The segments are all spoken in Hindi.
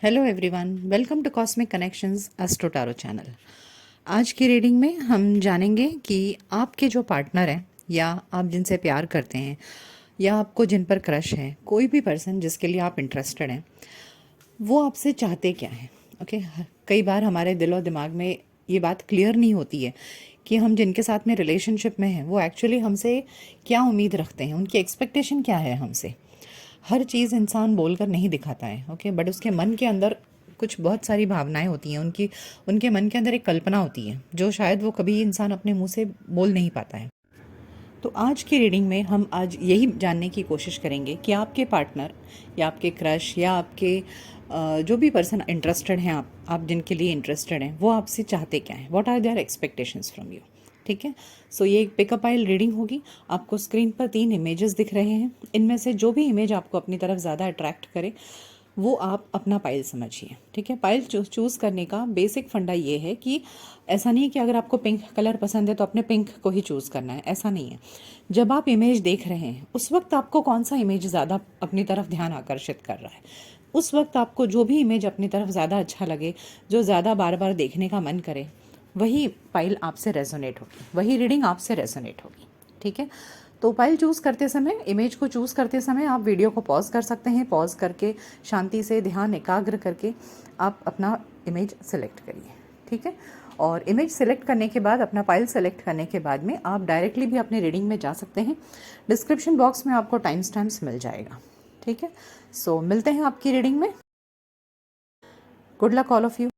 Hello everyone, welcome to cosmic connections astro tarot channel. आज की रीडिंग में हम जानेंगे कि आपके जो पार्टनर हैं या आप जिनसे प्यार करते हैं या आपको जिन पर क्रश है, कोई भी पर्सन जिसके लिए आप इंटरेस्टेड हैं, वो आपसे चाहते क्या हैं। ओके, कई बार हमारे दिल और दिमाग में ये बात क्लियर नहीं होती है कि हम जिनके साथ में रिलेशनशिप में हैं वो एक्चुअली हमसे क्या उम्मीद रखते हैं, उनकी एक्सपेक्टेशन क्या है हमसे। हर चीज़ इंसान बोलकर नहीं दिखाता है, ओके, बट उसके मन के अंदर कुछ बहुत सारी भावनाएं होती हैं, उनकी उनके मन के अंदर एक कल्पना होती है जो शायद वो कभी इंसान अपने मुंह से बोल नहीं पाता है। तो आज की रीडिंग में हम आज यही जानने की कोशिश करेंगे कि आपके पार्टनर या आपके क्रश या आपके जो भी पर्सन इंटरेस्टेड हैं, आप जिनके लिए इंटरेस्टेड हैं, वो आपसे चाहते क्या हैं, what are their expectations from you. ठीक है। सो ये एक पिकअप आइल रीडिंग होगी। आपको स्क्रीन पर 3 इमेजेस दिख रहे हैं, इनमें से जो भी इमेज आपको अपनी तरफ ज़्यादा अट्रैक्ट करे वो आप अपना पाइल समझिए। ठीक है। पाइल चूज़ करने का बेसिक फंडा ये है कि ऐसा नहीं है कि अगर आपको पिंक कलर पसंद है तो अपने पिंक को ही चूज़ करना है, ऐसा नहीं है। जब आप इमेज देख रहे हैं उस वक्त आपको कौन सा इमेज ज़्यादा अपनी तरफ ध्यान आकर्षित कर रहा है, उस वक्त आपको जो भी इमेज अपनी तरफ ज़्यादा अच्छा लगे, जो ज़्यादा बार बार देखने का मन करे, वही पाइल आपसे रेजोनेट होगी, वही रीडिंग आपसे रेजोनेट होगी। ठीक है। तो पाइल चूज़ करते समय, इमेज को चूज़ करते समय आप वीडियो को पॉज कर सकते हैं। पॉज करके शांति से ध्यान एकाग्र करके आप अपना इमेज सेलेक्ट करिए। ठीक है। और इमेज सेलेक्ट करने के बाद, अपना पाइल सेलेक्ट करने के बाद में आप डायरेक्टली भी अपने रीडिंग में जा सकते हैं। डिस्क्रिप्शन बॉक्स में आपको टाइम स्टैम्प्स मिल जाएगा। ठीक है। सो मिलते हैं आपकी रीडिंग में। Good luck all of you.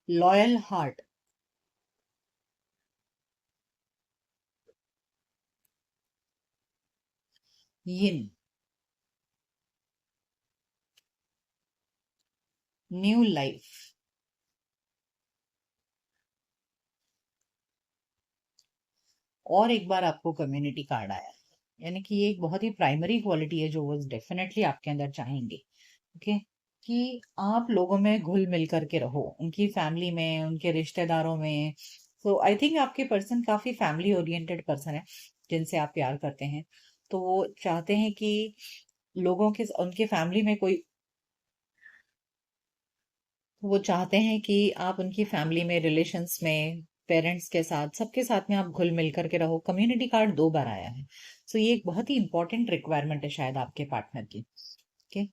Loyal heart, yin, new life. और एक बार आपको कम्युनिटी कार्ड आया, यानी कि ये एक बहुत ही प्राइमरी क्वालिटी है जो वो डेफिनेटली आपके अंदर चाहेंगे। ओके, कि आप लोगों में घुल मिल करके रहो, उनकी फैमिली में, उनके रिश्तेदारों में। तो आई थिंक आपके पर्सन काफी फैमिली ओरिएंटेड पर्सन है जिनसे आप प्यार करते हैं। तो वो चाहते हैं कि लोगों के, उनके फैमिली में कोई, वो चाहते हैं कि आप उनकी फैमिली में, रिलेशंस में, पेरेंट्स के साथ, सबके साथ में आप घुल मिल करके रहो। कम्युनिटी कार्ड 2 बार आया है। सो ये एक बहुत ही इंपॉर्टेंट रिक्वायरमेंट है शायद आपके पार्टनर की। ओके,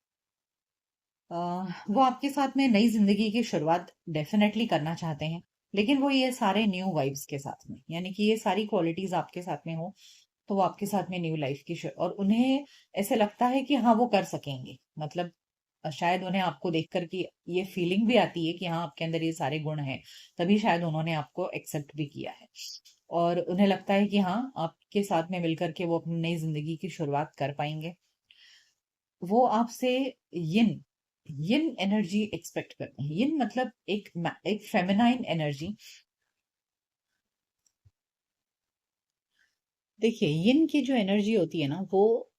वो आपके साथ में नई जिंदगी की शुरुआत डेफिनेटली करना चाहते हैं, लेकिन वो ये सारे न्यू वाइब्स के साथ में, यानी कि ये सारी क्वालिटीज आपके साथ में हो, तो वो आपके साथ में न्यू लाइफ की और उन्हें ऐसे लगता है कि हाँ वो कर सकेंगे। मतलब शायद उन्हें आपको देखकर कि ये फीलिंग भी आती है कि हाँ आपके अंदर ये सारे गुण हैं, तभी शायद उन्होंने आपको एक्सेप्ट भी किया है। और उन्हें लगता है कि हाँ आपके साथ में मिलकर के वो अपनी नई जिंदगी की शुरुआत कर पाएंगे। वो आपसे यिन यिन एनर्जी एक्सपेक्ट करते हैं। यिन मतलब एक फेमिनाइन एनर्जी। देखिए, यिन की जो एनर्जी होती है ना, वो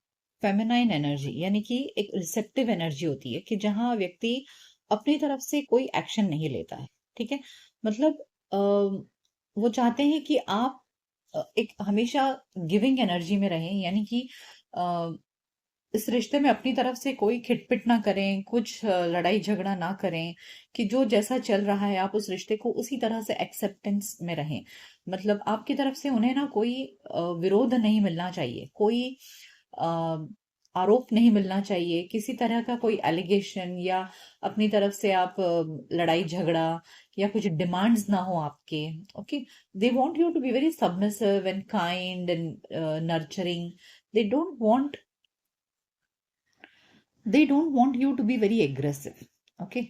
फेमिनाइन एनर्जी, यानी कि एक रिसेप्टिव एनर्जी होती है, कि जहां व्यक्ति अपनी तरफ से कोई एक्शन नहीं लेता है। ठीक है, मतलब वो चाहते हैं कि आप एक हमेशा गिविंग एनर्जी में रहें, यानी कि इस रिश्ते में अपनी तरफ से कोई खिटपिट ना करें, कुछ लड़ाई झगड़ा ना करें, कि जो जैसा चल रहा है आप उस रिश्ते को उसी तरह से एक्सेप्टेंस में रहें। मतलब आपकी तरफ से उन्हें ना कोई विरोध नहीं मिलना चाहिए, कोई अ, आरोप नहीं मिलना चाहिए, किसी तरह का कोई एलिगेशन, या अपनी तरफ से आप लड़ाई झगड़ा या कुछ डिमांड्स ना हो आपके। Okay, they want you to be very submissive and kind and nurturing. They don't want they don't want you to be very aggressive. Okay,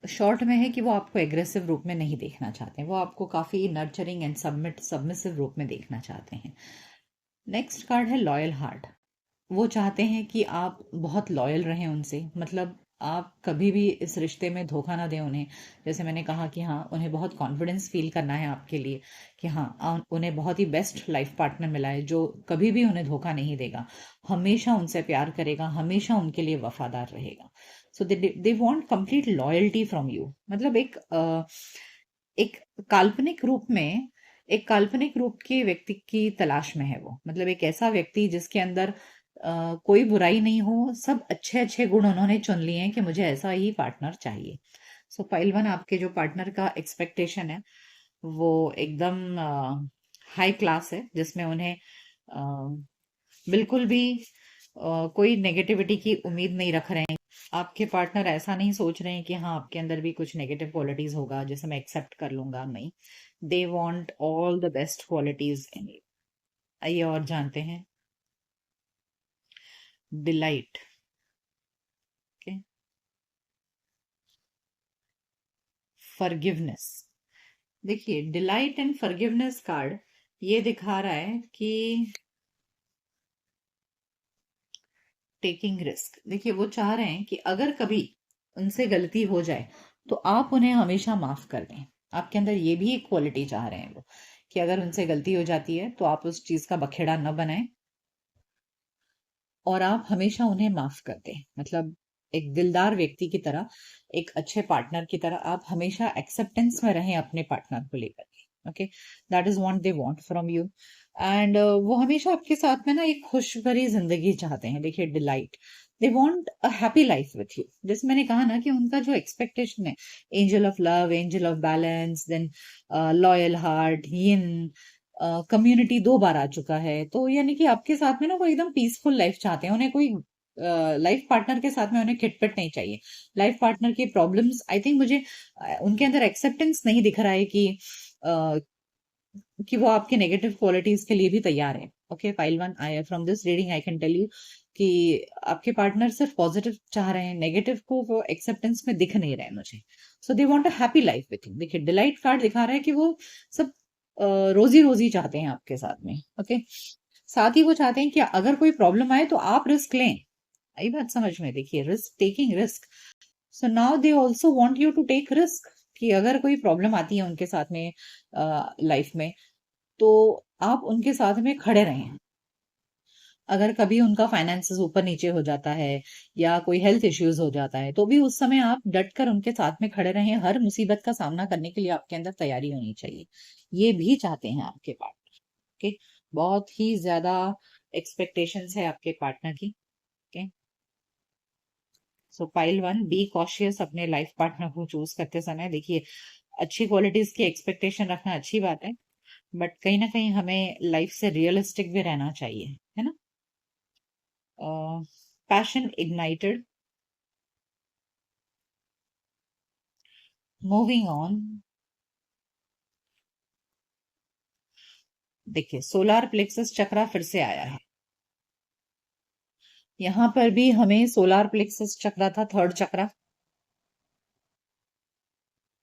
short में है कि वो आपको एग्रेसिव रूप में नहीं देखना चाहते हैं, वो आपको काफी नर्चरिंग एंड सबमिसिव रूप में देखना चाहते हैं। नेक्स्ट कार्ड है लॉयल हार्ट। वो चाहते हैं कि आप बहुत लॉयल रहें उनसे, मतलब आप कभी भी इस रिश्ते में धोखा ना दें उन्हें। जैसे मैंने कहा कि हाँ उन्हें बहुत कॉन्फिडेंस फील करना है आपके लिए, कि हाँ उन्हें बहुत ही बेस्ट लाइफ पार्टनर मिला है जो कभी भी उन्हें धोखा नहीं देगा, हमेशा उनसे प्यार करेगा, हमेशा उनके लिए वफादार रहेगा। So they want complete loyalty from you. मतलब एक काल्पनिक रूप में, एक काल्पनिक रूप के व्यक्ति की तलाश में है वो। मतलब एक ऐसा व्यक्ति जिसके अंदर कोई बुराई नहीं हो, सब अच्छे अच्छे गुण उन्होंने चुन लिए हैं कि मुझे ऐसा ही पार्टनर चाहिए। सो फाइल वन, आपके जो पार्टनर का एक्सपेक्टेशन है वो एकदम हाई क्लास है, जिसमें उन्हें बिल्कुल भी कोई नेगेटिविटी की उम्मीद नहीं रख रहे हैं। आपके पार्टनर ऐसा नहीं सोच रहे हैं कि हाँ आपके अंदर भी कुछ नेगेटिव क्वालिटीज होगा जिसे मैं एक्सेप्ट कर लूंगा, नहीं। They want all the best qualities in you. आइए और जानते हैं डिलाइट। Okay, forgiveness. देखिए, डिलाइट एंड फॉरगिवनेस कार्ड ये दिखा रहा है कि टेकिंग रिस्क। देखिए, वो चाह रहे हैं कि अगर कभी उनसे गलती हो जाए तो आप उन्हें हमेशा माफ कर दें। आपके अंदर ये भी एक क्वालिटी चाह रहे हैं वो, कि अगर उनसे गलती हो जाती है तो आप उस चीज का बखेड़ा न बनाएं, और आप हमेशा उन्हें माफ कर दें। मतलब एक दिलदार व्यक्ति की तरह, एक अच्छे पार्टनर की तरह आप हमेशा एक्सेप्टेंस में रहें अपने पार्टनर को लेकर के। Okay, that is what they want from you. And वो हमेशा आपके साथ में ना एक खुश भरी जिंदगी चाहते हैं। देखिए, delight, they want a happy life with you. जैसे मैंने कहा ना कि उनका जो एक्सपेक्टेशन है, angel of love, angel of balance, then loyal heart, yin, community 2 बार आ चुका है, तो यानी कि आपके साथ में ना वो एकदम पीसफुल लाइफ चाहते हैं। उन्हें कोई लाइफ पार्टनर के साथ में उन्हें खिटपिट नहीं चाहिए। लाइफ पार्टनर की प्रॉब्लम्स, आई थिंक मुझे उनके अंदर एक्सेप्टेंस नहीं दिख रहा है कि वो आपके नेगेटिव क्वालिटीज के लिए भी तैयार है। Okay, file one, I from this reading I can tell you कि आपके पार्टनर सिर्फ पॉजिटिव चाह रहे हैं, नेगेटिव को वो एक्सेप्टेंस में दिख नहीं रहे मुझे। So they want a happy life with you. देखिए डिलाइट कार्ड दिखा रहा है कि वो सब रोजी रोजी चाहते हैं आपके साथ में। ओके, साथ ही वो चाहते हैं कि अगर कोई प्रॉब्लम आए तो आप रिस्क लें। आई बात समझ में? देखिए risk taking, risk. So now they also want you to take risk, कि अगर कोई प्रॉब्लम आती है उनके साथ में लाइफ में, तो आप उनके साथ में खड़े रहें। अगर कभी उनका फाइनेंसेस ऊपर नीचे हो जाता है या कोई हेल्थ इश्यूज हो जाता है, तो भी उस समय आप डट कर उनके साथ में खड़े रहें। हर मुसीबत का सामना करने के लिए आपके अंदर तैयारी होनी चाहिए। ये भी चाहते हैं आपके पार्टनर। ओके, बहुत ही ज्यादा एक्सपेक्टेशंस है आपके पार्टनर की। Okay, so pile one, be cautious अपने लाइफ पार्टनर को चूज करते समय। देखिए अच्छी क्वालिटीज की एक्सपेक्टेशन रखना अच्छी बात है, बट कहीं ना कहीं हमें लाइफ से रियलिस्टिक भी रहना चाहिए, है ना? Passion ignited, moving on. देखिए सोलार प्लेक्सस चक्रा फिर से आया है। यहां पर भी हमें सोलार प्लेक्सस चक्रा था, थर्ड चक्रा।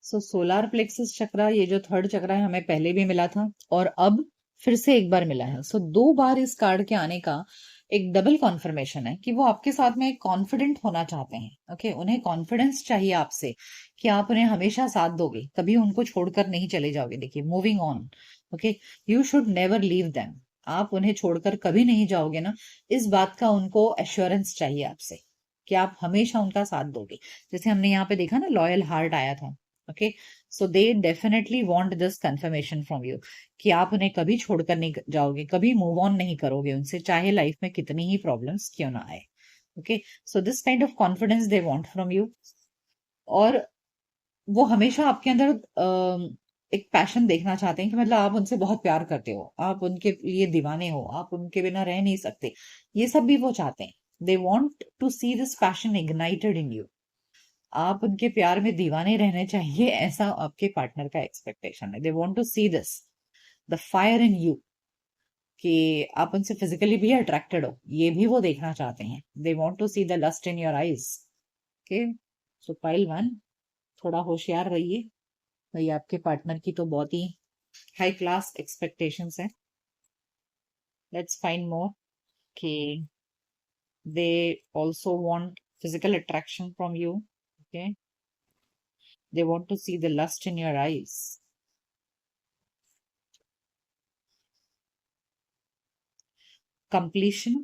सो सोलार प्लेक्सस चक्रा, ये जो थर्ड चक्रा है, हमें पहले भी मिला था और अब फिर से एक बार मिला है। सो दो बार इस कार्ड के आने का एक डबल कॉन्फर्मेशन है कि वो आपके साथ में कॉन्फिडेंट होना चाहते हैं। ओके, उन्हें कॉन्फिडेंस चाहिए आपसे कि आप उन्हें हमेशा साथ दोगे, कभी उनको छोड़कर नहीं चले जाओगे। देखिए moving on. Okay, you should never leave them. आप उन्हें छोड़कर कभी नहीं जाओगे ना, इस बात का उनको एश्योरेंस चाहिए आपसे कि आप हमेशा उनका साथ दोगे। जैसे हमने यहाँ पे देखा ना, लॉयल हार्ट आया था। Okay, so they definitely want this confirmation from you कि आप उन्हें कभी छोड़कर नहीं जाओगे, कभी मूव ऑन नहीं करोगे उनसे, चाहे लाइफ में कितनी ही प्रॉब्लम्स क्यों ना आए। Okay, so this kind of confidence they want from you. और वो हमेशा आपके अंदर एक पैशन देखना चाहते हैं कि मतलब आप उनसे बहुत प्यार करते हो, आप उनके लिए दीवाने हो, आप उनके बिना रह नहीं सकते। ये सब भी वो चाहते हैं। They want to see this passion ignited in you. आप उनके प्यार में दीवाने रहने चाहिए, ऐसा आपके पार्टनर का एक्सपेक्टेशन है। They want to see this, the fire in you, कि आप उनसे फिजिकली भी अट्रैक्टेड हो, ये भी वो देखना चाहते हैं। They want to see the lust in your eyes. Okay, so pile one, थोड़ा होशियार रहिए भाई, आपके पार्टनर की तो बहुत ही हाई क्लास एक्सपेक्टेशंस है। लेट्स फाइंड मोर कि they also want physical attraction from you. Okay, they want to see the lust in your eyes. Completion,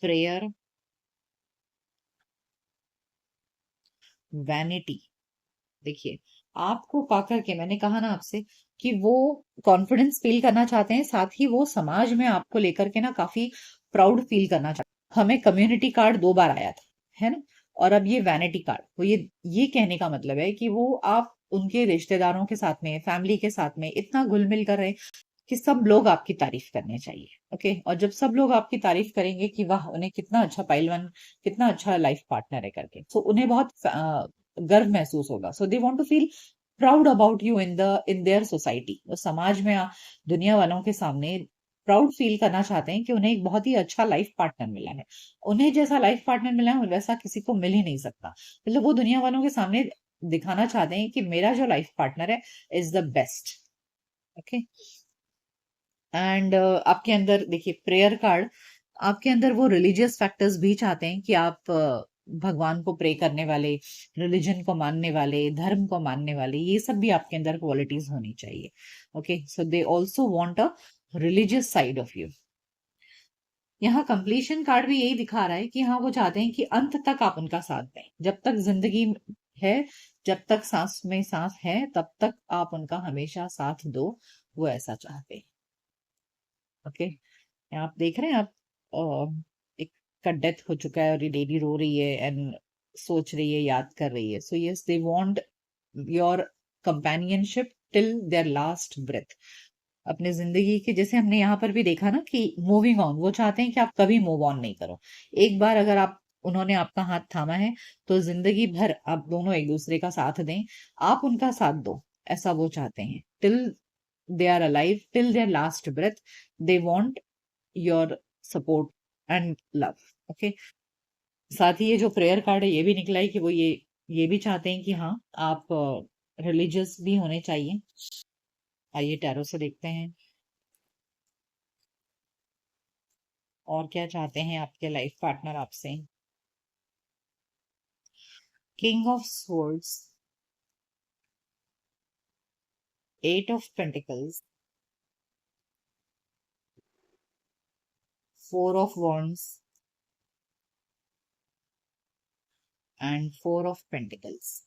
prayer, vanity। देखिए आपको पाकर के मैंने कहा ना आपसे कि वो कॉन्फिडेंस फील करना चाहते हैं, साथ ही वो समाज में आपको लेकर के ना काफी प्राउड फील करना चाहते हैं। हमें कम्युनिटी कार्ड दो बार आया था, है ना? और अब ये वैनिटी कार्ड, तो ये कहने का मतलब है कि वो आप उनके रिश्तेदारों के साथ में, फैमिली के साथ में इतना घुल मिल कर रहे कि सब लोग आपकी तारीफ करने चाहिए। ओके, और जब सब लोग आपकी तारीफ करेंगे कि वाह उन्हें कितना अच्छा पहलवान, कितना अच्छा लाइफ पार्टनर है करके, तो उन्हें बहुत गर्व महसूस होगा। So they want to feel proud about you in their society. वो समाज में दुनिया वालों के सामने प्राउड फील करना चाहते हैं कि उन्हें एक बहुत ही अच्छा लाइफ पार्टनर मिला है। उन्हें जैसा लाइफ पार्टनर मिला है वैसा किसी को मिल ही नहीं सकता। मतलब वो दुनिया वालों के सामने दिखाना चाहते हैं कि मेरा जो लाइफ पार्टनर है is the best. Okay, and आपके अंदर देखिए प्रेयर कार्ड, आपके अंदर वो रिलीजियस फैक्टर्स भी चाहते हैं कि आप भगवान को प्रे करने वाले, रिलीजन को मानने वाले, धर्म को मानने वाले, ये सब भी आपके अंदर क्वालिटीज होनी चाहिए। Okay, so they also want a religious side of you. यहाँ कंप्लीशन कार्ड भी यही दिखा रहा है कि हाँ वो चाहते हैं कि अंत तक आप उनका साथ दें, जब तक जिंदगी है, जब तक सांस में सांस है, तब तक आप उनका हमेशा साथ दो, वो ऐसा चाहते हैं। ओके, आप देख रहे हैं आप एक का डेथ हो चुका है और ये लेडी रो रही है एंड सोच रही है, याद कर रही है। So yes, they want your companionship till their last breath. अपने जिंदगी के, जैसे हमने यहाँ पर भी देखा ना कि मूविंग ऑन, वो चाहते हैं कि आप कभी मूव ऑन नहीं करो। एक बार अगर आप उन्होंने आपका हाथ थामा है तो जिंदगी भर आप दोनों एक दूसरे का साथ दें, आप उनका साथ दो, ऐसा वो चाहते हैं। Till they are alive till their last breath. They want your support and love. Okay. साथ ही ये जो प्रेयर कार्ड है ये भी निकला है कि वो ये भी चाहते हैं कि हाँ आप रिलीजियस भी होने चाहिए। आइए टैरो से देखते हैं और क्या चाहते हैं आपके लाइफ पार्टनर आपसे। King of swords, eight of pentacles, four of wands and four of pentacles.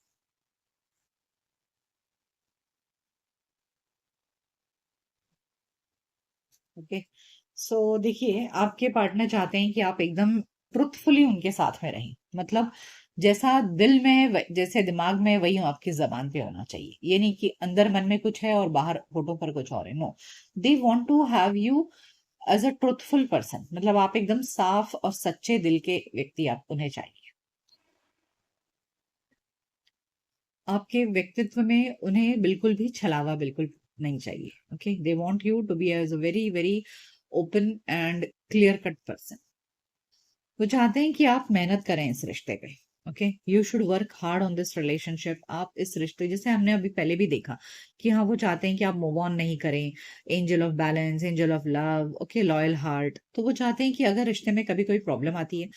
Okay. So देखिए आपके पार्टनर चाहते हैं कि आप एकदम ट्रुथफुली उनके साथ में रहें। मतलब जैसा दिल में है जैसे दिमाग में है, वही आपकी जबान पे होना चाहिए। ये नहीं कि अंदर मन में कुछ है और बाहर फोटो पर कुछ और है। No, they want to have you as a truthful person. मतलब आप एकदम साफ और सच्चे दिल के व्यक्ति आप उन्हें चाहिए। आपके व्यक्तित्व में उन्हें बिल्कुल भी छलावा बिल्कुल नहीं चाहिए। Okay, they want you to be as a very very open and clear cut person. वो चाहते हैं कि आप मेहनत करें इस रिश्ते पे। Okay, you should work hard on this relationship. आप इस रिश्ते, जैसे हमने अभी पहले भी देखा कि हाँ वो चाहते हैं कि आप मूव ऑन नहीं करें। Angel of balance, angel of love, okay, loyal heart. तो वो चाहते हैं कि अगर रिश्ते में कभी कोई प्रॉब्लम आती है,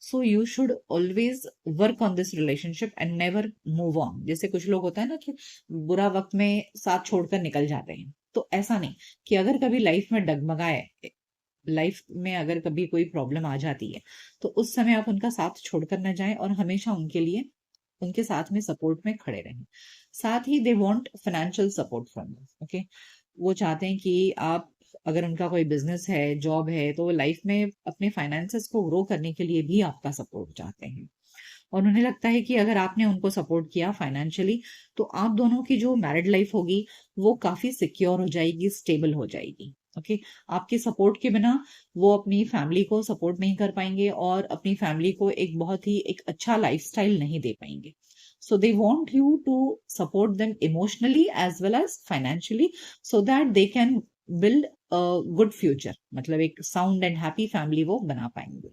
so you should always work on this relationship and never move on. जैसे कुछ लोग होता है ना कि बुरा वक्त में साथ छोड़कर निकल जाते हैं, तो ऐसा नहीं। कि अगर कभी लाइफ में डगमगाए, लाइफ में अगर कभी कोई प्रॉब्लम आ जाती है, तो उस समय आप उनका साथ छोड़कर न जाएं और हमेशा उनके लिए उनके साथ में सपोर्ट में खड़े रहें। साथ ही they want financial support from you. Okay, वो चाहते हैं कि आप, अगर उनका कोई बिजनेस है, जॉब है, तो वो लाइफ में अपने फाइनेंसेस को ग्रो करने के लिए भी आपका सपोर्ट चाहते हैं। और उन्हें लगता है कि अगर आपने उनको सपोर्ट किया फाइनेंशियली, तो आप दोनों की जो मैरिड लाइफ होगी वो काफी सिक्योर हो जाएगी, स्टेबल हो जाएगी। ओके, आपके सपोर्ट के बिना वो अपनी फैमिली को सपोर्ट नहीं कर पाएंगे और अपनी फैमिली को एक बहुत ही एक अच्छा लाइफस्टाइल नहीं दे पाएंगे। So they want you to support them emotionally as well as financially, so that they can build a good future. मतलब एक साउंड एंड हैप्पी फैमिली वो बना पाएंगे।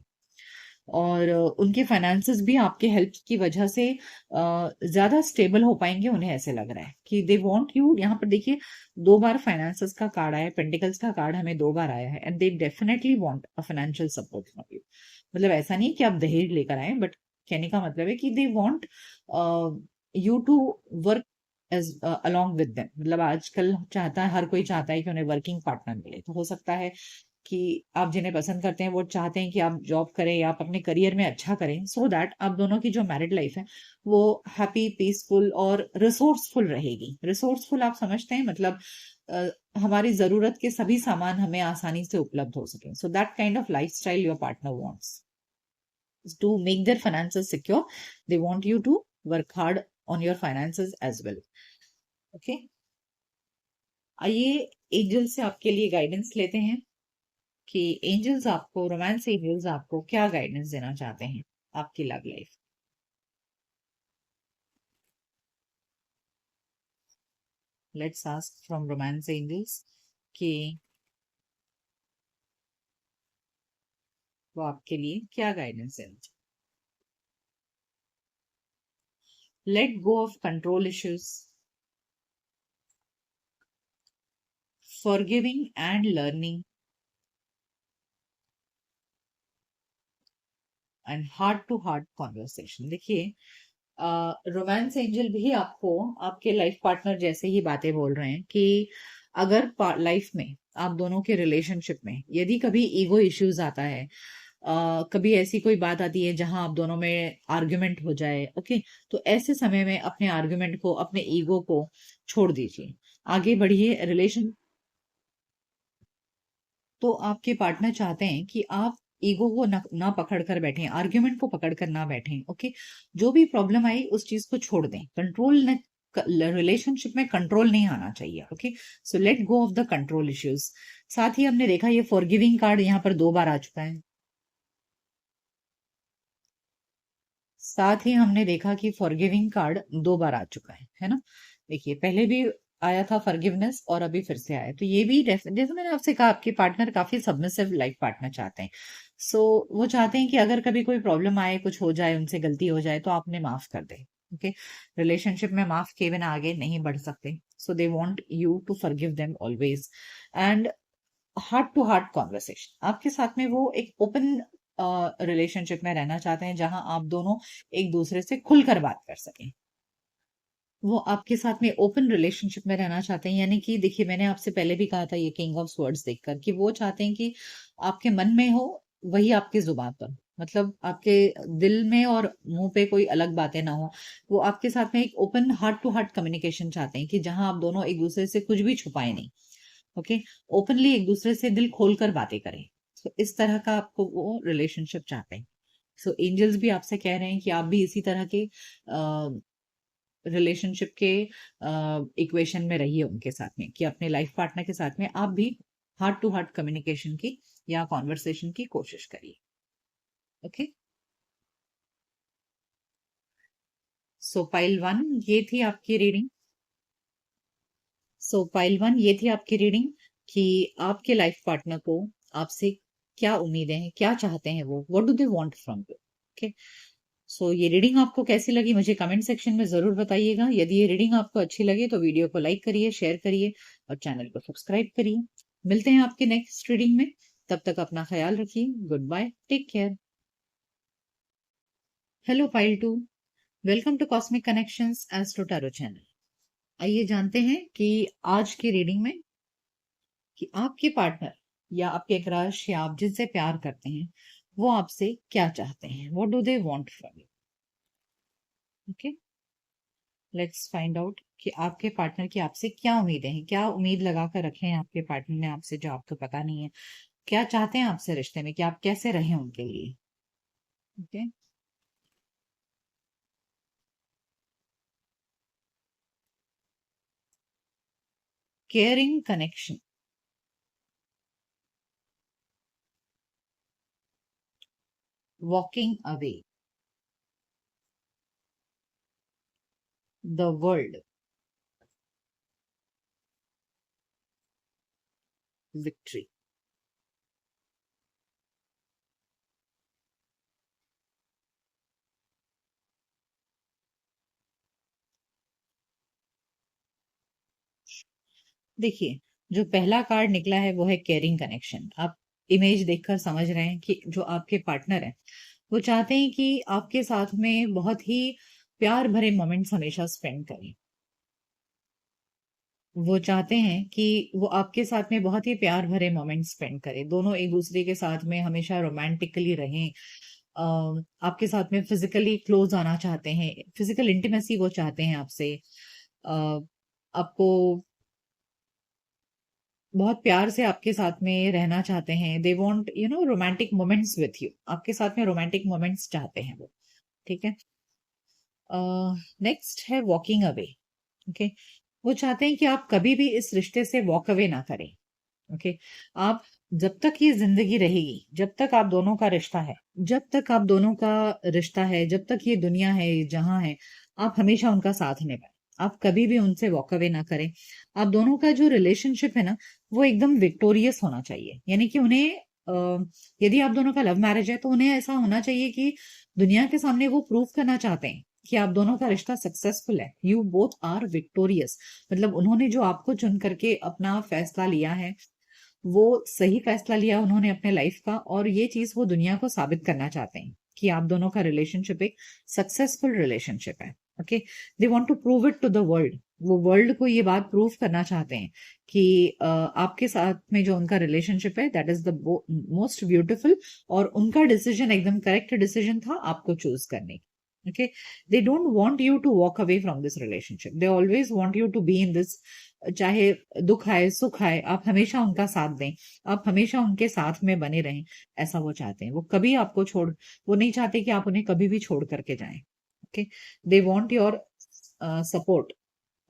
और उनके फाइनेंसेस भी आपके हेल्प की वजह से ज्यादा स्टेबल हो पाएंगे। उन्हें ऐसे लग रहा है कि दे वांट यू। यहाँ पर देखिए दो बार फाइनेंसेस का कार्ड आया है, पेंटिकल्स का कार्ड हमें दो बार आया है, and they definitely want a financial support from you. मतलब ऐसा नहीं कि आप दहेज लेकर आए, बट कहने का मतलब है कि they want you to work as along with them. मतलब आजकल चाहता है, हर कोई चाहता है कि उन्हें वर्किंग पार्टनर मिले। तो हो सकता है कि आप जिन्हें पसंद करते हैं वो चाहते हैं कि आप जॉब करें या आप अपने करियर में अच्छा करें, सो दैट आप दोनों की जो मैरिड लाइफ है वो हैप्पी, पीसफुल और रिसोर्सफुल रहेगी। रिसोर्सफुल आप समझते हैं, मतलब अ, हमारी जरूरत के सभी सामान हमें आसानी से उपलब्ध हो सके। So that kind of life style your partner wants to make their finances secure. They want you to work hard on your finances as well. Okay, आइए एंजल से आपके लिए गाइडेंस लेते हैं कि एंजल्स आपको, रोमांस एंजल्स आपको क्या गाइडेंस देना चाहते हैं आपकी love life. Let's ask from romance angels कि वो आपके लिए क्या गाइडेंस देना चाहते हैं। Let go of control issues, forgiving and learning, and heart to heart conversation. देखिए रोमांस एंजल भी आपको आपके लाइफ पार्टनर जैसे ही बातें बोल रहे हैं कि अगर लाइफ में आप दोनों के रिलेशनशिप में यदि कभी ईगो इश्यूज आता है, कभी ऐसी कोई बात आती है जहां आप दोनों में आर्ग्यूमेंट हो जाए, ओके, तो ऐसे समय में अपने आर्ग्यूमेंट को, अपने ईगो को छोड़ दीजिए, आगे बढ़िए रिलेशन। तो आपके पार्टनर चाहते हैं कि आप ईगो को ना पकड़ कर बैठें, आर्ग्यूमेंट को पकड़ कर ना बैठें। ओके, जो भी प्रॉब्लम आई उस चीज को छोड़ दें। कंट्रोल ने रिलेशनशिप में कंट्रोल नहीं आना चाहिए। Okay, so let go of the control issues. साथ ही हमने देखा ये फॉरगिविंग कार्ड यहाँ पर दो बार आ चुका है। साथ ही हमने देखा कि फॉरगिविंग कार्ड दो बार आ चुका है ना। देखिए पहले भी आया था फॉरगिवनेस और अभी फिर से आया, तो ये भी जैसे मैंने आपसे कहा, आपके पार्टनर काफी सबमिसिव लाइफ पार्टनर चाहते हैं। सो वो चाहते हैं कि अगर कभी कोई प्रॉब्लम आए, कुछ हो जाए, उनसे गलती हो जाए, तो आप उन्हें माफ कर दें। ओके, रिलेशनशिप में माफ किए बिना आगे नहीं बढ़ सकते। So they want you to forgive them always, and heart to heart conversation आपके साथ में, वो एक ओपन रिलेशनशिप में रहना चाहते हैं, जहां आप दोनों एक दूसरे से खुलकर बात कर सकें। वो आपके साथ में ओपन रिलेशनशिप में रहना चाहते हैं, यानी कि देखिए, मैंने आपसे पहले भी कहा था ये किंग ऑफ स्वर्ड्स देखकर, कि वो चाहते हैं कि आपके मन में हो वही आपकी जुबान पर, मतलब आपके दिल में और मुंह पे कोई अलग बातें ना हो। वो आपके साथ में एक open heart to heart communication चाहते हैं, कि जहां आप दोनों एक दूसरे से कुछ भी छुपाए नहीं। ओके, ओपनली एक दूसरे से दिल खोलकर बातें करें। तो इस तरह का आपको वो रिलेशनशिप चाहते हैं। सो एंजल्स भी आपसे कह रहे हैं कि आप भी इसी तरह के रिलेशनशिप के इक्वेशन में रहिए उनके साथ में, कि अपने लाइफ पार्टनर के साथ में आप भी हार्ट टू हार्ट कम्युनिकेशन की या कॉन्वर्सेशन की कोशिश करिए। ओके, सो पाइल वन, ये थी आपकी रीडिंग। सो पाइल वन, ये थी आपकी रीडिंग, कि आपके लाइफ पार्टनर को आपसे क्या उम्मीदें हैं, क्या चाहते हैं, वो what do they want from you. Okay, so ये रीडिंग आपको कैसी लगी मुझे कमेंट सेक्शन में जरूर बताइएगा। यदि ये रीडिंग आपको अच्छी लगे तो वीडियो को लाइक करिए, शेयर करिए और चैनल को सब्सक्राइब करिए। मिलते हैं आपके नेक्स्ट रीडिंग में, तब तक अपना ख्याल रखिए। Good bye, take care. Hello pile two, welcome to cosmic connections astro tarot channel. आइए जानते हैं कि आज की रीडिंग में, कि आपके पार्टनर या आपके क्रश या आप जिनसे प्यार करते हैं, वो आपसे क्या चाहते हैं, what do they want from you. Okay, let's find out कि आपके पार्टनर की आपसे क्या उम्मीदें हैं, क्या उम्मीद लगा कर रखे हैं आपके पार्टनर ने आपसे, जो आपको पता नहीं है। क्या चाहते हैं आपसे रिश्ते में, कि आप कैसे रहें उनके लिए। Okay, caring connection, walking away, the world, victory. देखिए, जो पहला कार्ड निकला है वो है केयरिंग कनेक्शन। आप इमेज देखकर समझ रहे हैं कि जो आपके पार्टनर है, वो चाहते हैं कि आपके साथ में बहुत ही प्यार भरे मोमेंट्स हमेशा स्पेंड करें। वो चाहते हैं कि वो आपके साथ में बहुत ही प्यार भरे मोमेंट्स स्पेंड करें, दोनों एक दूसरे के साथ में हमेशा रोमांटिकली रहें। आपके साथ में फिजिकली क्लोज आना चाहते हैं, फिजिकल इंटीमेसी वो चाहते हैं आपसे। अ, आपको बहुत प्यार से आपके साथ में रहना चाहते हैं। They want romantic moments with you, आपके साथ में रोमांटिक मोमेंट्स चाहते हैं वो। ठीक है, नेक्स्ट है वॉकिंग अवे। ओके, वो चाहते हैं कि आप कभी भी इस रिश्ते से वॉक अवे ना करें। ओके, आप जब तक ये जिंदगी रहेगी, जब तक आप दोनों का रिश्ता है, जब तक आप दोनों का रिश्ता है, जब तक ये दुनिया है, ये जहां है, आप हमेशा उनका साथ निभाएं। आप कभी भी उनसे वॉक अवे ना करें। आप दोनों का जो रिलेशनशिप है ना, वो एकदम विक्टोरियस होना चाहिए। यानी कि उन्हें यदि आप दोनों का लव मैरिज है, तो उन्हें ऐसा होना चाहिए कि दुनिया के सामने वो प्रूव करना चाहते हैं कि आप दोनों का रिश्ता सक्सेसफुल है, यू बोथ आर विक्टोरियस। मतलब उन्होंने जो आपको चुन करके अपना फैसला लिया है, वो सही फैसला लिया उन्होंने अपने लाइफ का, और ये चीज वो दुनिया को साबित करना चाहते हैं कि आप दोनों का रिलेशनशिप एक सक्सेसफुल रिलेशनशिप है। Okay, they want to prove it to the world. वो वर्ल्ड को ये बात प्रूव करना चाहते हैं कि आपके साथ में जो उनका रिलेशनशिप है, that is the most beautiful, और उनका डिसीजन एकदम करेक्ट डिसीजन था आपको चूज करने। Okay, they don't want you to walk away from this relationship, they always want you to be in this. चाहे दुख आए सुख आए, आप हमेशा उनका साथ दें, आप हमेशा उनके साथ में बने रहें। ऐसा वो चाहते हैं। वो कभी आपको छोड़, वो नहीं चाहते कि आप उन्हें कभी भी छोड़ करके जाएं। Okay, they want your support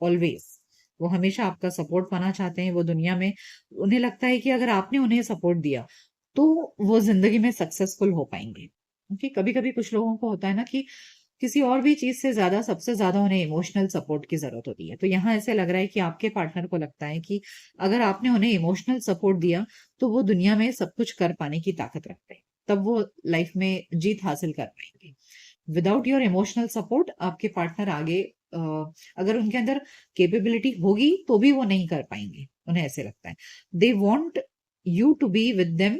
always. वो हमेशा आपका सपोर्ट पाना चाहते हैं। वो दुनिया में, उन्हें लगता है कि अगर आपने उन्हें सपोर्ट दिया, तो वो जिंदगी में सक्सेसफुल हो पाएंगे। ओके, कभी कभी कुछ लोगों को होता है ना कि किसी और भी चीज से ज्यादा, सबसे ज्यादा उन्हें इमोशनल सपोर्ट की जरूरत होती है। तो यहाँ ऐसे लग रहा है कि आपके पार्टनर को लगता है कि अगर आपने उन्हें इमोशनल सपोर्ट दिया तो वो दुनिया में सब कुछ कर पाने की ताकत रखते हैं, तब वो लाइफ में जीत हासिल कर पाएंगे। विदाउट योर इमोशनल सपोर्ट आपके पार्टनर आगे अ, अगर उनके अंदर कैपेबिलिटी होगी तो भी वो नहीं कर पाएंगे। उन्हें ऐसे लगता है they want you to be with them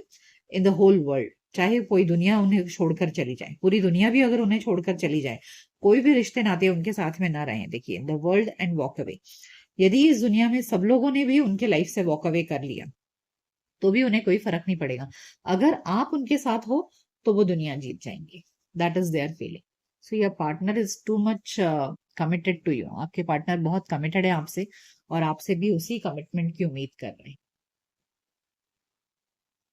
in the whole world. चाहे कोई दुनिया उन्हें छोड़कर चली जाए, पूरी दुनिया भी अगर उन्हें छोड़कर चली जाए, कोई भी रिश्ते नाते उनके साथ में ना रहे, देखिए the world and walk away. यदि इस दुनिया में सब लोगों ने भी उनके लाइफ से वॉक अवे कर लिया तो भी उन्हें कोई फर्क नहीं पड़ेगा। अगर आप उनके साथ हो तो वो दुनिया जीत जाएंगे। That is their feeling. So your partner is too much committed to you. आपके पार्टनर बहुत कमिटेड है आपसे, और आपसे भी उसी कमिटमेंट की उम्मीद कर रहे हैं।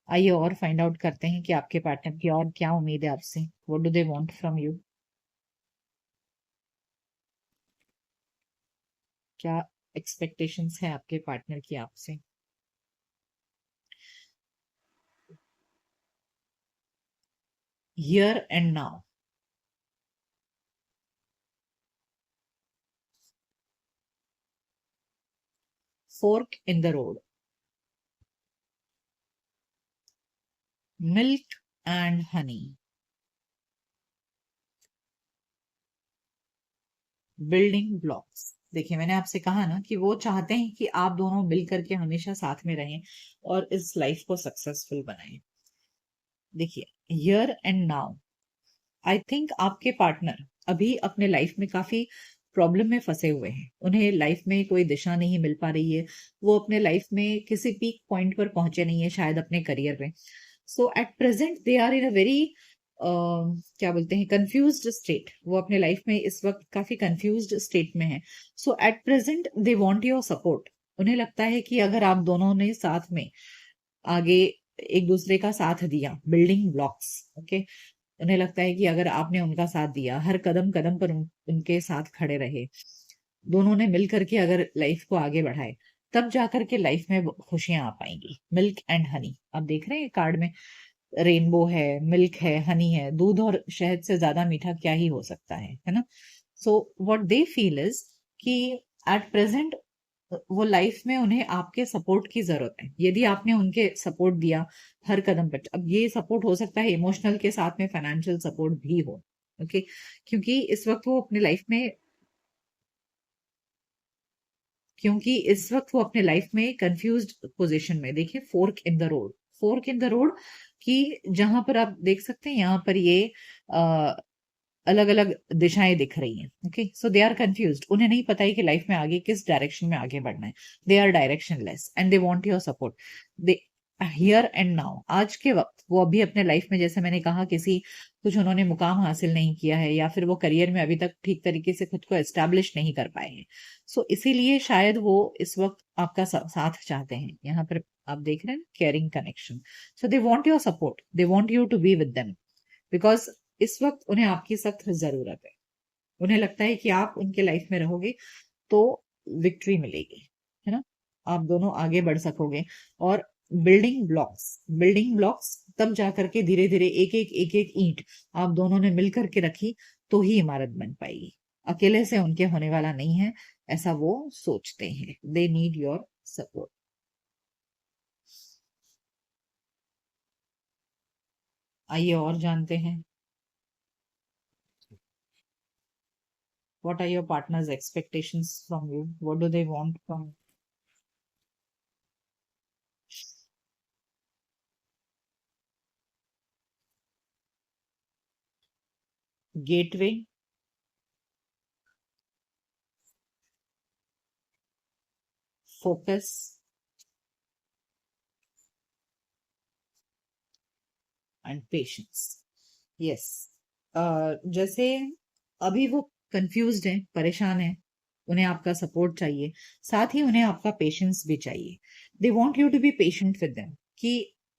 आइए और फाइंड आउट करते हैं कि आपके पार्टनर की और क्या उम्मीद है आपसे। What do they want from you? क्या एक्सपेक्टेशंस है आपके पार्टनर की आपसे? Here and now. Fork in the road. Milk and honey. Building blocks. देखिए मैंने आपसे कहा ना कि वो चाहते हैं कि आप दोनों मिल करके हमेशा साथ में रहें और इस लाइफ को सक्सेसफुल बनाएं। देखिए here and now, I think आपके पार्टनर अभी अपने लाइफ में काफी प्रॉब्लम में फंसे हुए हैं। उन्हें लाइफ में कोई दिशा नहीं मिल पा रही है। वो अपने लाइफ में किसी पीक पॉइंट पर पहुंचे नहीं है शायद अपने करियर में। So at present they are in a very क्या बोलते हैं, कंफ्यूज्ड स्टेट। वो अपने लाइफ में इस वक्त काफी कंफ्यूज्ड स्टेट में है। So at present they want your support. उन्हें लगता है कि अगर आप दोनों ने साथ में आगे एक दूसरे का साथ दिया, बिल्डिंग ब्लॉक्स, ओके। उन्हें लगता है कि अगर आपने उनका साथ दिया, हर कदम कदम पर उनके साथ खड़े रहे, दोनों ने मिल करके अगर लाइफ को आगे बढ़ाए, तब जाकर के लाइफ में खुशियां आ पाएंगी। मिल्क एंड हनी, आप देख रहे हैं कार्ड में रेनबो है, मिल्क है, हनी है। दूध और शहद से ज्यादा मीठा क्या ही हो सकता है ना? So what they feel is कि एट प्रेजेंट वो लाइफ में उन्हें आपके सपोर्ट की जरूरत है। यदि आपने उनके सपोर्ट दिया हर कदम पर, अब ये सपोर्ट हो सकता है इमोशनल के साथ में फाइनेंशियल सपोर्ट भी हो, ओके। क्योंकि इस वक्त वो अपने लाइफ में क्योंकि इस वक्त वो अपने लाइफ में कंफ्यूज्ड पोजीशन में, देखिए fork in the road. Fork in the road कि जहां पर आप देख सकते हैं यहाँ पर ये अलग अलग दिशाएं दिख रही हैं, okay. So they are confused. उन्हें नहीं पता है कि लाइफ में आगे किस डायरेक्शन में आगे बढ़ना है। They are directionless and they want your support. They here and now, आज के वक्त वो अभी अपने लाइफ में, जैसे मैंने कहा, किसी कुछ उन्होंने मुकाम हासिल नहीं किया है, या फिर वो करियर में अभी तक ठीक तरीके से खुद को एस्टेब्लिश नहीं कर पाए हैं। सो इसीलिए शायद वो इस वक्त आपका साथ चाहते हैं। यहाँ पर आप देख रहे हैं caring connection. So they want your support, they want you to be with them, because इस वक्त उन्हें आपकी सख्त जरूरत है। उन्हें लगता है कि आप उनके लाइफ में रहोगे तो विक्ट्री मिलेगी, है ना? आप दोनों आगे बढ़ सकोगे। और बिल्डिंग ब्लॉक्स तब जाकर के धीरे धीरे एक एक ईंट आप दोनों ने मिल करके रखी तो ही इमारत बन पाएगी। अकेले से उनके होने वाला नहीं है, ऐसा वो सोचते हैं। They need your support. आइए और जानते हैं what are your partner's expectations from you? What do they want from gateway, focus and patience? Yes. जैसे अभी वो कंफ्यूज्ड हैं, परेशान हैं, उन्हें आपका सपोर्ट चाहिए, साथ ही उन्हें आपका पेशेंस भी चाहिए। They want you to be patient with them कि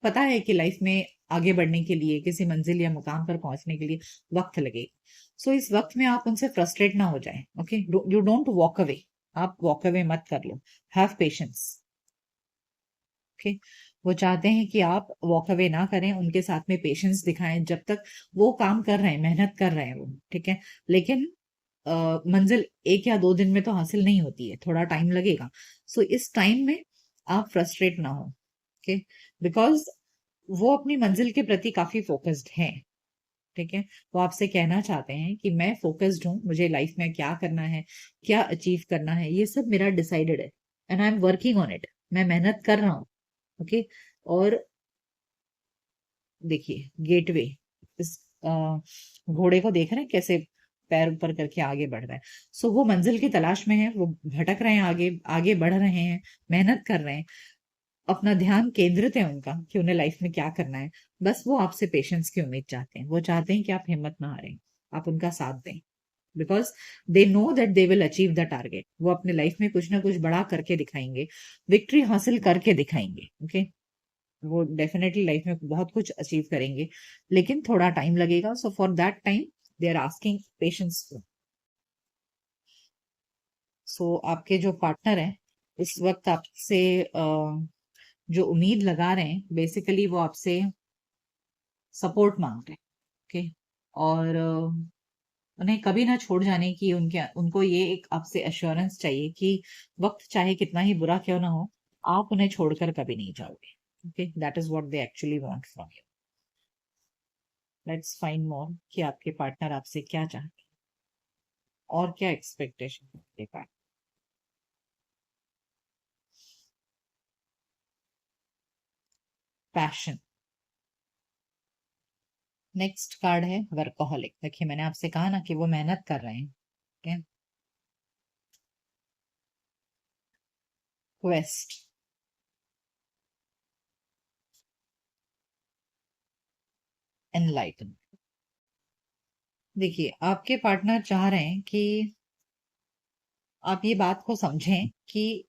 पता है कि लाइफ में आगे बढ़ने के लिए, किसी मंजिल या मुकाम पर पहुंचने के लिए वक्त लगेगा। सो इस वक्त में आप उनसे फ्रस्ट्रेट ना हो जाए, okay. You don't walk away. आप वॉक अवे मत कर लो। Have patience, okay. वो चाहते हैं कि आप वॉक अवे ना करें, उनके साथ में पेशेंस दिखाएं जब तक वो काम कर रहे हैं, मेहनत कर रहे हैं वो, ठीक है। लेकिन मंजिल 1 या 2 दिन में तो हासिल नहीं होती है, थोड़ा टाइम लगेगा। सो इस टाइम में आप फ्रस्ट्रेट ना हो, ओके, बिकॉज वो अपनी मंजिल के प्रति काफी फोकस्ड हैं, ठीक है। वो आपसे कहना चाहते हैं कि मैं फोकस्ड हूँ, मुझे लाइफ में क्या करना है, क्या अचीव करना है, ये सब मेरा डिसाइडेड है, and I am working on it, मैं मेहनत कर रहा हूँ, ओके। और देखिए गेटवे, इस घोड़े को देख रहे हैं कैसे पैर ऊपर करके आगे बढ़ रहा है। सो वो मंजिल की तलाश में है, वो भटक रहे हैं, आगे आगे बढ़ रहे हैं, मेहनत कर रहे हैं, अपना ध्यान केंद्रित है उनका कि उन्हें लाइफ में क्या करना है। बस वो आपसे पेशेंस की उम्मीद चाहते हैं, वो चाहते हैं कि आप हिम्मत ना हारें, आप उनका साथ दें, because they know that they will achieve the target. वो अपने लाइफ में कुछ ना कुछ बड़ा करके दिखाएंगे, विक्ट्री हासिल करके दिखाएंगे, ओके। वो डेफिनेटली लाइफ में बहुत कुछ अचीव करेंगे, लेकिन थोड़ा टाइम लगेगा। So for that time they are asking patience. So आपके जो पार्टनर हैं इस वक्त आपसे जो उम्मीद लगा रहे हैं, बेसिकली वो आपसे सपोर्ट मांग रहे हैं, ओके। और उन्हें कभी ना छोड़ जाने की, उनके उनको ये एक आपसे अश्योरेंस चाहिए कि वक्त चाहे कितना ही बुरा क्यों ना हो, आप उन्हें छोड़कर कभी नहीं जाओगे, okay. That is what they actually want from you. Let's find more कि आपके पार्टनर आपसे क्या चाहते हैं और क्या एक्सपेक्टेशन है आपके पास। पैशन। नेक्स्ट कार्ड है वर्कोहलिक। देखिए मैंने आपसे कहा ना कि वो मेहनत कर रहे हैं, ठीक है। क्वेस्ट। एनलाइटन। देखिए आपके पार्टनर चाह रहे हैं कि आप ये बात को समझें कि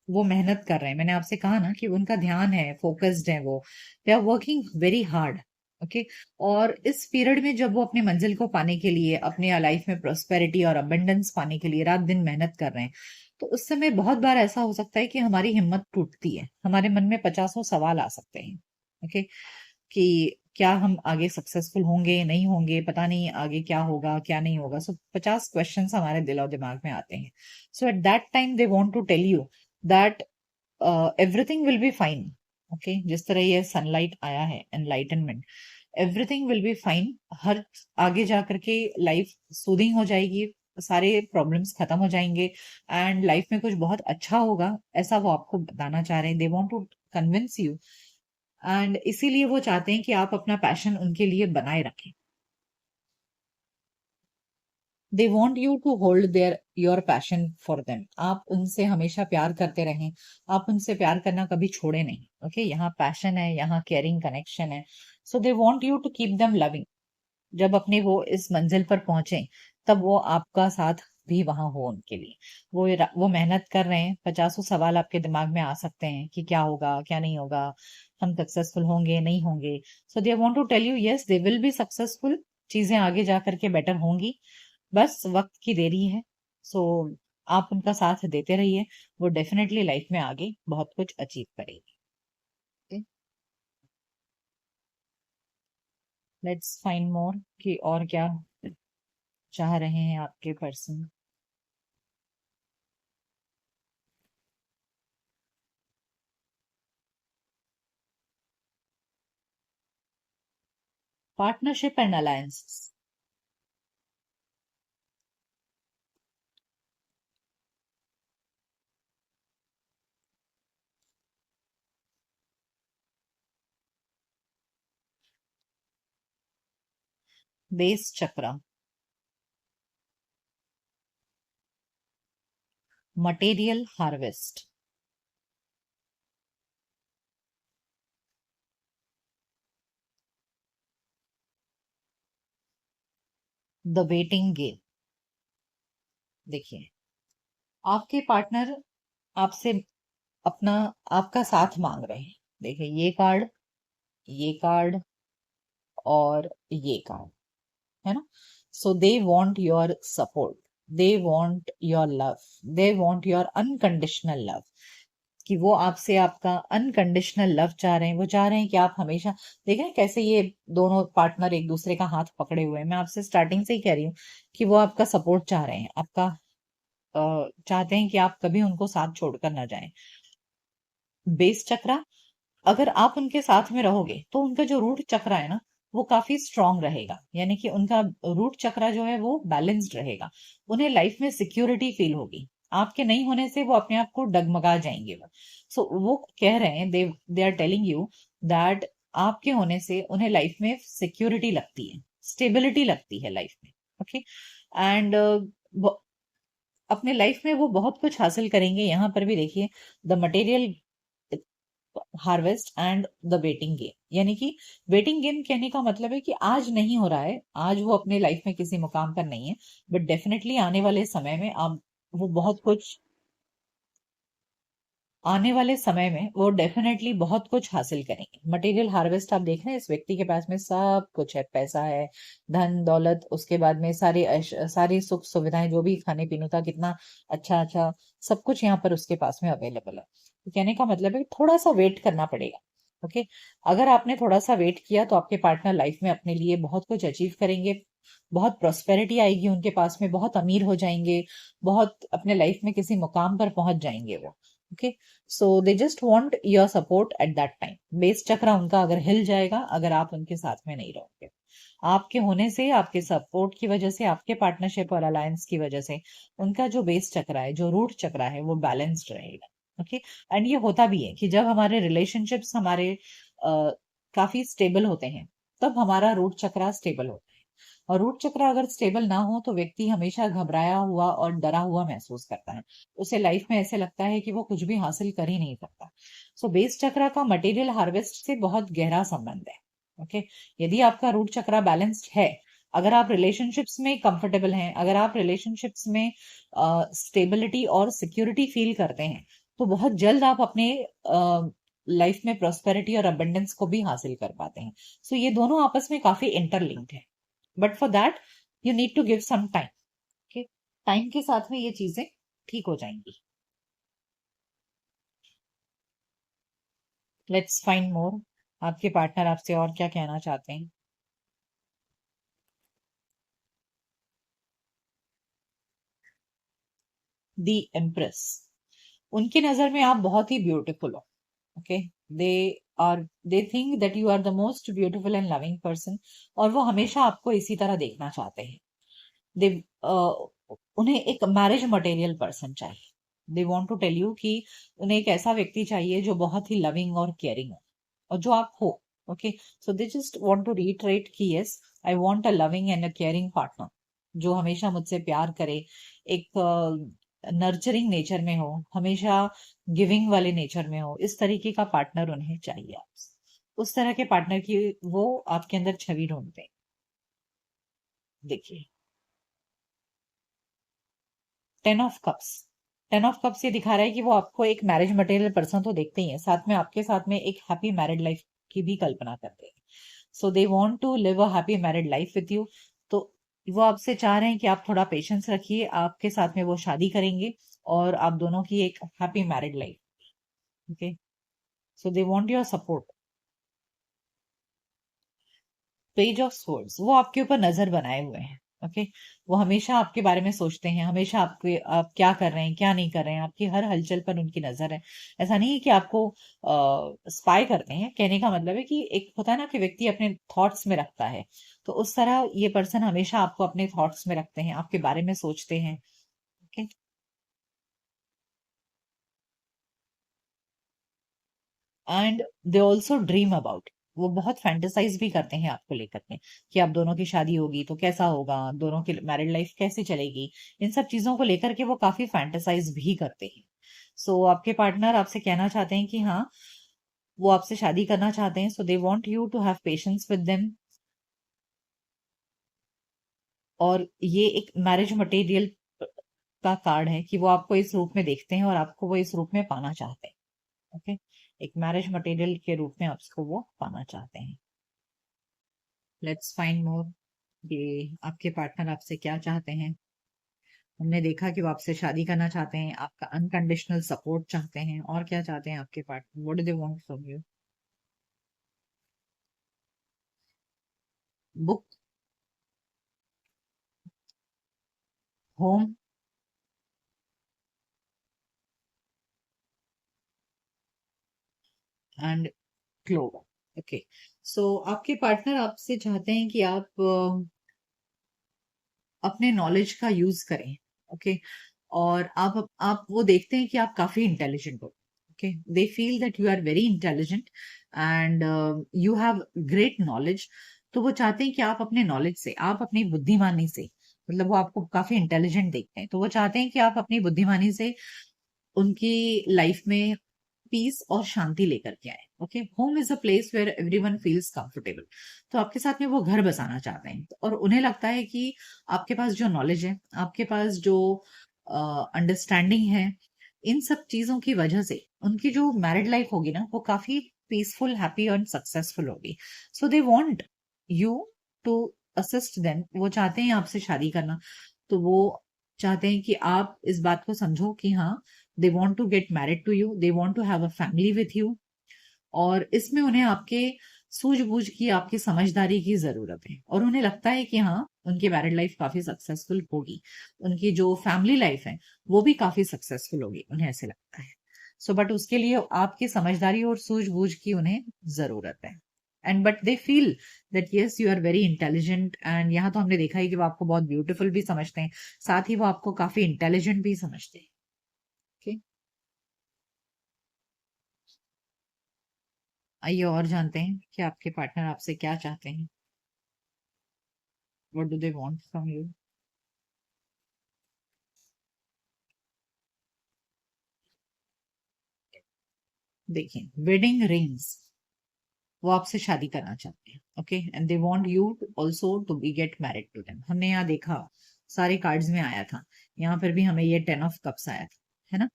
वो मेहनत कर रहे हैं। मैंने आपसे कहा ना कि उनका ध्यान है, फोकस्ड है, वो they are working very hard, okay. और इस पीरियड में जब वो अपनी मंजिल को पाने के लिए, अपने लाइफ में प्रोस्पेरिटी और अबंडेंस पाने के लिए रात दिन मेहनत कर रहे हैं, तो उस समय बहुत बार ऐसा हो सकता है कि हमारी हिम्मत टूटती है, हमारे मन में पचासों सवाल आ सकते हैं, ओके। कि क्या हम आगे सक्सेसफुल होंगे, नहीं होंगे, पता नहीं आगे क्या होगा क्या नहीं होगा। सो 50 क्वेश्चंस हमारे दिल और दिमाग में आते हैं। So at that time they want to tell you that everything will be fine, okay. जिस तरह ये सनलाइट आया है, enlightenment, everything will be fine. हर आगे जा करके लाइफ सूदिंग हो जाएगी, सारे प्रॉब्लम्स खत्म हो जाएंगे, एंड लाइफ में कुछ बहुत अच्छा होगा, ऐसा वो आपको बताना चाह रहे हैं। They want to convince you, and इसीलिए वो चाहते हैं कि आप अपना पैशन उनके लिए बनाए रखें। They want you to hold their your passion for them. आप उनसे हमेशा प्यार करते रहें, आप उनसे प्यार करना कभी छोड़े नहीं, ओके। यहाँ पैशन है, यहाँ केयरिंग कनेक्शन है। So they want you to keep them loving. जब अपने वो इस मंजिल पर पहुंचे तब वो आपका साथ भी वहां हो उनके लिए। वो मेहनत कर रहे हैं, पचासों सवाल आपके दिमाग में आ सकते हैं कि क्या होगा क्या नहीं होगा, हम सक्सेसफुल होंगे नहीं होंगे। So they want to tell you yes they will be successful, चीजें आगे जा करके बेटर होंगी, बस वक्त की देरी है। सो आप उनका साथ देते रहिए, वो डेफिनेटली लाइफ में आगे बहुत कुछ अचीव करेगी। लेट्स फाइंड मोर कि और क्या चाह रहे हैं आपके person. Partnership and alliances. Base chakra. Material harvest. The waiting game. देखिए आपके पार्टनर आपसे अपना आपका साथ मांग रहे हैं। देखिए ये कार्ड और ये कार्ड, है ना। So they want your support, they want your love, they want your unconditional love, कि वो आपसे आपका अनकंडीशनल लव चाह रहे हैं, वो चाह रहे हैं कि आप हमेशा देख रहे हैं कैसे ये दोनों पार्टनर एक दूसरे का हाथ पकड़े हुए हैं। मैं आपसे स्टार्टिंग से ही कह रही हूँ कि वो आपका सपोर्ट चाह रहे हैं, आपका चाहते हैं कि आप कभी उनको साथ छोड़कर ना जाएं। बेस चक्रा, अगर आप उनके साथ में रहोगे तो उनका जो रूट चक्रा है ना वो काफी स्ट्रांग रहेगा, यानी कि उनका रूट चक्रा जो है वो बैलेंस्ड रहेगा। उन्हें लाइफ में सिक्योरिटी फील होगी। आपके नहीं होने से वो अपने आप को डगमगा जाएंगे। वो कह रहे हैं, they are telling you that आपके होने से उन्हें लाइफ में सिक्योरिटी लगती है, स्टेबिलिटी लगती है लाइफ में। ओके, एंड अपने लाइफ में वो बहुत कुछ हासिल करेंगे। यहाँ पर भी देखिए, the material harvest and the waiting game, यानी कि वेटिंग गेम कहने का मतलब है कि आज नहीं हो रहा है, आज वो अपने लाइफ में किसी मुकाम पर नहीं है, बट डेफिनेटली आने वाले समय में आप वो बहुत कुछ आने वाले समय में वो डेफिनेटली बहुत कुछ हासिल करेंगे। मटेरियल हार्वेस्ट आप देख रहे हैं, इस व्यक्ति के पास में सब कुछ है, पैसा है, धन दौलत, उसके बाद में सारी सुख सुविधाएं, जो भी खाने पीने का कितना अच्छा अच्छा सब कुछ यहाँ पर उसके पास में अवेलेबल है। तो कहने का मतलब है कि थोड़ा सा वेट करना पड़ेगा। ओके, अगर आपने थोड़ा सा वेट किया तो आपके पार्टनर लाइफ में अपने लिए बहुत कुछ अचीव करेंगे, बहुत प्रॉस्पेरिटी आएगी उनके पास में, बहुत अमीर हो जाएंगे, बहुत अपने लाइफ में किसी मुकाम पर पहुंच जाएंगे वो। Okay, so they just want your support at that time. Base chakra उनका अगर हिल जाएगा अगर आप उनके साथ में नहीं रहोगे। आपके होने से, आपके सपोर्ट की वजह से, आपके पार्टनरशिप और अलायंस की वजह से उनका जो बेस चक्रा है, जो रूट चक्रा है, वो बैलेंस्ड रहेगा। ओके, एंड ये होता भी है कि जब हमारे रिलेशनशिप्स हमारे काफी स्टेबल होते हैं तब हमारा रूट चक्रा स्टेबल होता है। और रूट चक्र अगर स्टेबल ना हो तो व्यक्ति हमेशा घबराया हुआ और डरा हुआ महसूस करता है। उसे लाइफ में ऐसे लगता है कि वो कुछ भी हासिल कर ही नहीं सकता। सो बेस चक्र का मटेरियल हार्वेस्ट से बहुत गहरा संबंध है। ओके, यदि आपका रूट चक्र बैलेंस्ड है, अगर आप रिलेशनशिप्स में कंफर्टेबल हैं, अगर आप रिलेशनशिप्स में स्टेबिलिटी और सिक्योरिटी फील करते हैं, तो बहुत जल्द आप अपने लाइफ में प्रोस्पेरिटी और अबंडेंस को भी हासिल कर पाते हैं। सो ये दोनों आपस में काफी इंटरलिंक्ड है, but for that you need to give some time. Okay, time के साथ में ये चीजें ठीक हो जाएंगी। लेट्स फाइंड मोर, आपके पार्टनर आपसे और क्या कहना चाहते हैं। दी एम्प्रेस, उनकी नजर में आप बहुत ही ब्यूटीफुल हो। Okay, they are they think that you are the most beautiful and loving person, और वो हमेशा आपको इसी तरह देखना चाहते हैं। दे उन्हें एक मैरिज मटेरियल पर्सन चाहिए। They want to tell you कि उन्हें एक ऐसा व्यक्ति चाहिए जो बहुत ही लविंग और केयरिंग हो, और जो आप हो। Okay, so they just want to reiterate कि yes, I want a loving and a caring partner, जो हमेशा मुझसे प्यार करे, एक नर्चरिंग नेचर में हो, हमेशा गिविंग वाले नेचर में हो। इस तरीके का पार्टनर उन्हें चाहिए आपसे। उस तरह के पार्टनर की वो आपके अंदर छवि ढूंढते हैं। देखिए, 10 ऑफ कप्स, 10 ऑफ कप्स ये दिखा रहा है कि वो आपको एक मैरिज मटेरियल पर्सन तो देखते ही हैं, साथ में आपके साथ में एक हैप्पी मैरिड लाइफ की भी कल्पना करते हैं। So they want to live a happy married life with you. तो वो आपसे चाह रहे हैं कि आप थोड़ा पेशेंस रखिए, आपके साथ में वो शादी करेंगे और आप दोनों की एक happy married life. Okay, so they want your support. Page of swords, वो आपके ऊपर नजर बनाए हुए हैं। ओके, वो हमेशा आपके बारे में सोचते हैं, हमेशा आपके आप क्या कर रहे हैं क्या नहीं कर रहे हैं, आपकी हर हलचल पर उनकी नजर है। ऐसा नहीं है कि आपको स्पाई करते हैं, कहने का मतलब है कि एक होता है ना कि व्यक्ति अपने थॉट्स में रखता है, तो उस तरह ये पर्सन हमेशा आपको अपने थॉट्स में रखते हैं, आपके बारे में सोचते हैं। Okay, and they also dream about, वो बहुत फैंटेसाइज भी करते हैं आपको लेकर के कि आप दोनों की शादी होगी तो कैसा होगा, दोनों की मैरिड लाइफ कैसे चलेगी। इन सब चीजों को लेकर के वो काफी फैंटेसाइज भी करते हैं। सो आपके पार्टनर आपसे कहना चाहते हैं कि हाँ, वो आपसे शादी करना चाहते हैं। So they want you to have patience with them, और ये एक मैरिज मटेरियल का कार्ड है कि वो आपको इस रूप में देखते हैं और आपको वो इस रूप में पाना चाहते हैं। ओके, एक मैरिज मटेरियल के रूप में आपको वो पाना चाहते हैं। लेट्स फाइंड मोर, ये आपके पार्टनर आपसे क्या चाहते हैं। हमने देखा कि वो आपसे शादी करना चाहते हैं, आपका अनकंडीशनल सपोर्ट चाहते हैं, और क्या चाहते हैं आपके partner? What do they want from you? Book, home and clove. Okay, so आपके पार्टनर आपसे चाहते हैं कि आप अपने नॉलेज का यूज करें। ओके, और आप वो देखते हैं कि आप काफी इंटेलिजेंट हो। Okay, they feel that you are very intelligent and you have great knowledge. तो वो चाहते हैं कि आप अपने नॉलेज से, आप अपनी बुद्धिमानी से, मतलब वो आपको काफी इंटेलिजेंट देखते हैं, तो वो चाहते हैं कि आप अपनी बुद्धिमानी से उनकी लाइफ में पीस और शांति लेकर के आए। Okay, home is a place where everyone feels comfortable. तो आपके साथ में वो घर बसाना चाहते हैं, और उन्हें लगता है कि आपके पास जो नॉलेज है, आपके पास जो अंडरस्टैंडिंग है, इन सब चीजों की वजह से उनकी जो मैरिड लाइफ होगी ना, वो काफी पीसफुल, हैप्पी और सक्सेसफुल होगी। So they want you to assist them. वो चाहते हैं आपसे शादी करना, तो वो चाहते हैं कि आप इस बात को समझो कि हाँ, they want to get married to you, they want to have a family with you. और इसमें उन्हें आपके सूझबूझ की, आपकी समझदारी की जरूरत है, और उन्हें लगता है कि हाँ, उनकी मैरिड लाइफ काफी सक्सेसफुल होगी, उनकी जो फैमिली लाइफ है वो भी काफी सक्सेसफुल होगी, उन्हें ऐसे लगता है। सो बट उसके लिए आपकी समझदारी और सूझबूझ की उन्हें जरूरत है। And but they feel that yes, you are very intelligent, and यहाँ तो हमने देखा है कि वो आपको बहुत ब्यूटीफुल भी समझते हैं, साथ ही वो आपको काफी इंटेलिजेंट भी समझते हैं। Okay? आइए और जानते हैं कि आपके पार्टनर आपसे क्या चाहते हैं। What do they want from you? देखिए, वेडिंग रिंग्स, वो आपसे शादी करना चाहते हैं। Okay, and they want you also to be get married to them. हमने यहाँ देखा, सारे कार्ड्स में आया था, यहाँ पर भी हमें ये 10 ऑफ कप्स आया था, है ना?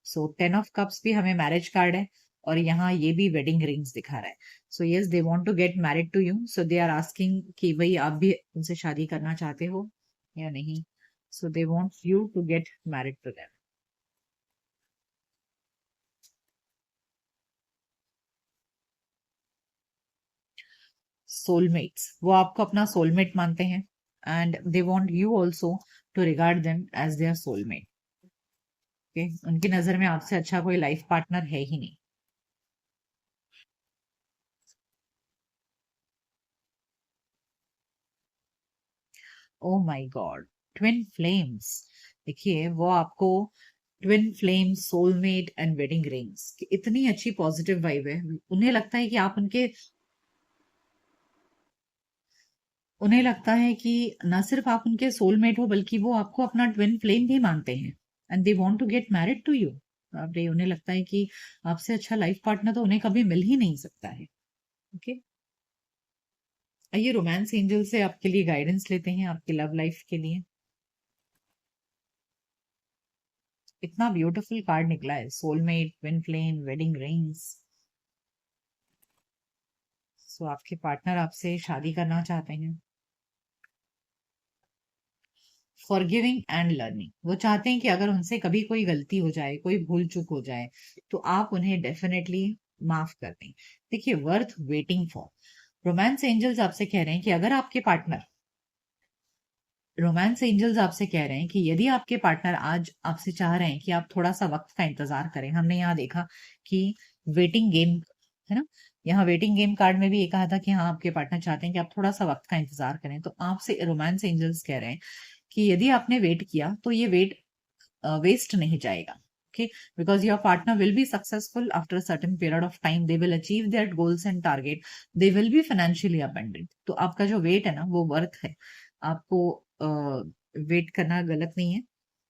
सो 10 ऑफ कप्स भी हमें मैरिज कार्ड है, और यहाँ ये भी वेडिंग रिंग्स दिखा रहा है। So yes, they want to get married to you, so they are asking कि भाई आप भी उनसे शादी करना चाहते हो या नहीं। So they want you to get married to them. Soulmates, वो आपको अपना सोलमेट मानते हैं, and they want you also to regard them as their soulmate. Okay, उनकी नजर में आपसे अच्छा कोई लाइफ पार्टनर है ही नहीं। Oh my God, twin flames. देखिए, वो आपको twin flames, soulmate and wedding rings, इतनी अच्छी पॉजिटिव वाइब है। उन्हें लगता है कि आप उनके, उन्हें लगता है कि ना सिर्फ आप उनके सोलमेट हो, बल्कि वो आपको अपना ट्विन फ्लेम भी मानते हैं, and they want to get married to you. अरे, उन्हें लगता है कि आपसे अच्छा लाइफ पार्टनर तो उन्हें कभी मिल ही नहीं सकता है। ओके, आइए रोमांस एंजल से आपके लिए गाइडेंस लेते हैं, आपकी लव लाइफ के लिए। इतना ब्यूटीफुल कार्ड निकला है, soulmate, twin flame, wedding rings. So आपके पार्टनर आपसे शादी करना चाहते हैं। फॉरगिविंग एंड लर्निंग, वो चाहते हैं कि अगर उनसे कभी कोई गलती हो जाए, कोई भूल चूक हो जाए, तो आप उन्हें डेफिनेटली माफ कर दें। देखिए, worth waiting for, romance angels आपसे कह रहे हैं कि अगर आपके पार्टनर, रोमांस एंजल्स आपसे कह रहे हैं कि यदि आपके पार्टनर आज आपसे चाह रहे हैं कि आप थोड़ा सा वक्त का इंतजार करें। हमने यहाँ देखा कि वेटिंग गेम, है ना? यहाँ वेटिंग गेम कार्ड में भी ये कहा था कि हाँ, आपके पार्टनर चाहते हैं कि आप थोड़ा सा वक्त का इंतजार करें। तो आपसे रोमांस एंजल्स कह रहे हैं कि यदि आपने वेट किया, तो ये वेट वेस्ट नहीं जाएगा। Okay, because your partner will be successful after a certain period of time, they will achieve their goals and target, they will be financially abundant। तो आपका जो वेट है ना, वो वर्थ है। आपको वेट करना गलत नहीं है,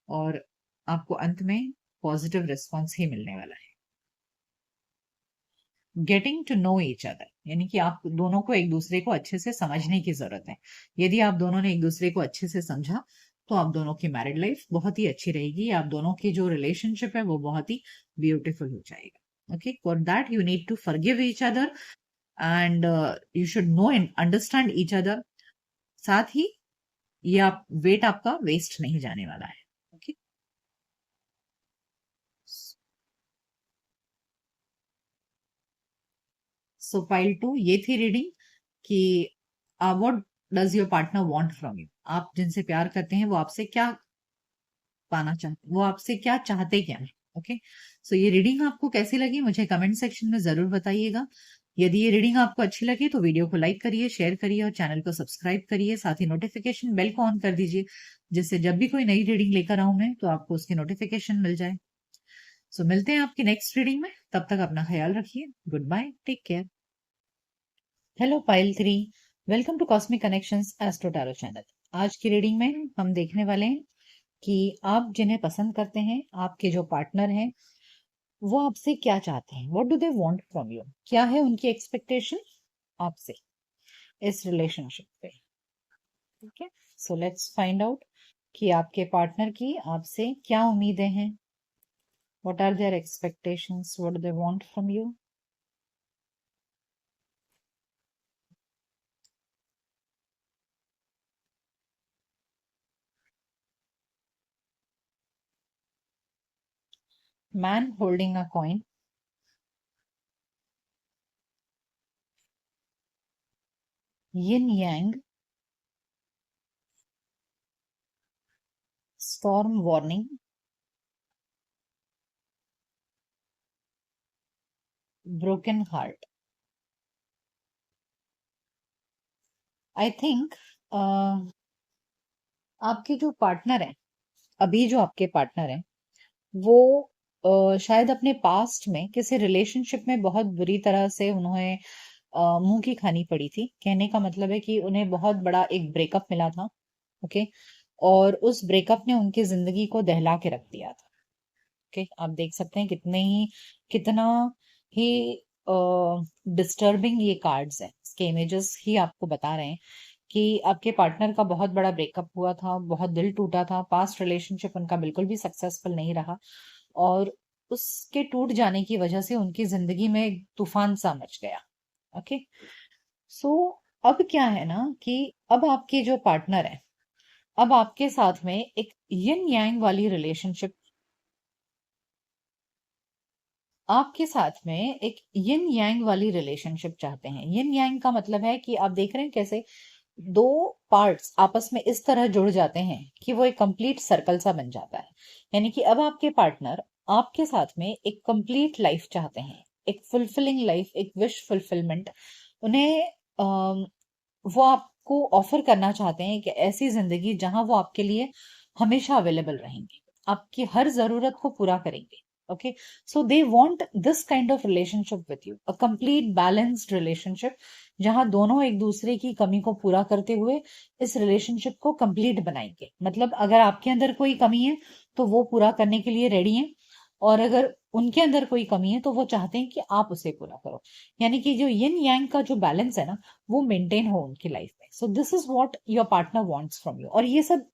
और आपको अंत में पॉजिटिव रिस्पॉन्स ही मिलने वाला है। Getting to know each other, यानी कि आप दोनों को एक दूसरे को अच्छे से समझने की जरूरत है। यदि आप दोनों ने एक दूसरे को अच्छे से समझा, तो आप दोनों की मैरिड लाइफ बहुत ही अच्छी रहेगी, आप दोनों की जो रिलेशनशिप है वो बहुत ही ब्यूटीफुल हो जाएगा। Okay, for that you need to forgive each other, and you should know and understand each other. साथ ही ये आप वेट आपका वेस्ट नहीं जाने वाला है। सो पाइल 2 ये थी रीडिंग कि what does your partner want from you. आप जिनसे प्यार करते हैं वो आपसे क्या पाना चाहते, वो आपसे क्या चाहते क्या है। ओके, सो ये रीडिंग आपको कैसी लगी मुझे कमेंट सेक्शन में जरूर बताइएगा। यदि ये रीडिंग आपको अच्छी लगी तो वीडियो को लाइक करिए, शेयर करिए और चैनल को सब्सक्राइब करिए। साथ ही नोटिफिकेशन बेल को ऑन कर दीजिए, जिससे जब भी कोई नई रीडिंग लेकर आऊं मैं तो आपको उसकी नोटिफिकेशन मिल जाए। सो मिलते हैं आपकी नेक्स्ट रीडिंग में, तब तक अपना ख्याल रखिए। Good bye, take care. Hello pile 3, welcome to cosmic connections astro tarot channel. आज की रीडिंग में हम देखने वाले हैं कि आप जिन्हें पसंद करते हैं, आपके जो पार्टनर हैं, वो आपसे क्या चाहते हैं। What do they want from you, क्या है उनकी एक्सपेक्टेशन आपसे इस रिलेशनशिप पे। ठीक है, सो लेट्स फाइंड आउट कि आपके पार्टनर की आपसे क्या उम्मीदें हैं। What are their expectations, what do they want from you. Man holding a coin, yin yang, storm warning, broken heart. I think आपके जो पार्टनर है, अभी जो आपके पार्टनर है, वो शायद अपने पास्ट में किसी रिलेशनशिप में बहुत बुरी तरह से उन्हें मुंह की खानी पड़ी थी। कहने का मतलब है कि उन्हें बहुत बड़ा एक ब्रेकअप मिला था। ओके, और उस ब्रेकअप ने उनकी जिंदगी को दहला के रख दिया था। ओके, आप देख सकते हैं कितना ही डिस्टर्बिंग ये कार्ड्स हैं। इसके इमेजेस ही आपको बता रहे हैं कि आपके पार्टनर का बहुत बड़ा ब्रेकअप हुआ था, बहुत दिल टूटा था, पास्ट रिलेशनशिप उनका बिल्कुल भी सक्सेसफुल नहीं रहा और उसके टूट जाने की वजह से उनकी जिंदगी में एक तूफान सा मच गया। ओके, सो अब क्या है ना कि अब आपके जो पार्टनर है, अब आपके साथ में एक यिन यांग वाली रिलेशनशिप, आपके साथ में एक यिन यांग वाली रिलेशनशिप चाहते हैं। यिन यांग का मतलब है कि आप देख रहे हैं कैसे दो पार्ट्स आपस में इस तरह जुड़ जाते हैं कि वो एक कंप्लीट सर्कल सा बन जाता है। यानी कि अब आपके पार्टनर आपके साथ में एक कंप्लीट लाइफ चाहते हैं, एक फुलफिलिंग लाइफ, एक विश फुलफिलमेंट। उन्हें वो आपको ऑफर करना चाहते हैं कि ऐसी जिंदगी जहां वो आपके लिए हमेशा अवेलेबल रहेंगे, आपकी हर जरूरत को पूरा करेंगे। Okay, so they want this kind of relationship with you, a complete balanced relationship जहां दोनों एक दूसरे की कमी को पूरा करते हुए इस रिलेशनशिप को कंप्लीट बनाएंगे। मतलब अगर आपके अंदर कोई कमी है तो वो पूरा करने के लिए रेडी हैं, और अगर उनके अंदर कोई कमी है तो वो चाहते हैं कि आप उसे पूरा करो। यानी कि जो यिन यांग का जो बैलेंस है ना, वो मेंटेन हो उनकी लाइफ में। So this is what your partner wants from you. और ये सब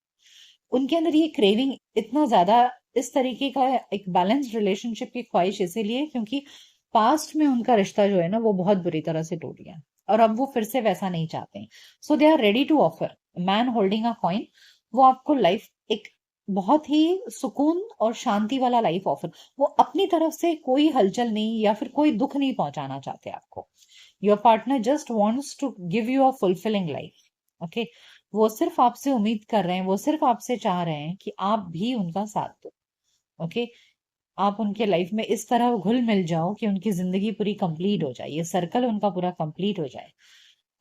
उनके अंदर ये क्रेविंग इतना ज्यादा, इस तरीके का एक बैलेंस्ड रिलेशनशिप की ख्वाहिश इसीलिए क्योंकि पास्ट में उनका रिश्ता जो है ना वो बहुत बुरी तरह से टूट गया और अब वो फिर से वैसा नहीं चाहते हैं। So they are ready to offer, man holding a coin, वो आपको लाइफ एक बहुत ही सुकून और शांति वाला लाइफ ऑफर, वो अपनी तरफ से कोई हलचल नहीं या फिर कोई दुख नहीं पहुंचाना चाहते आपको। Your partner just wants to give you a fulfilling life. Okay, वो सिर्फ आपसे उम्मीद कर रहे हैं, वो सिर्फ आपसे चाह रहे हैं कि आप भी उनका साथ दो। ओके, आप उनके लाइफ में इस तरह घुल मिल जाओ कि उनकी जिंदगी पूरी कंप्लीट हो जाए, ये सर्कल उनका पूरा कंप्लीट हो जाए।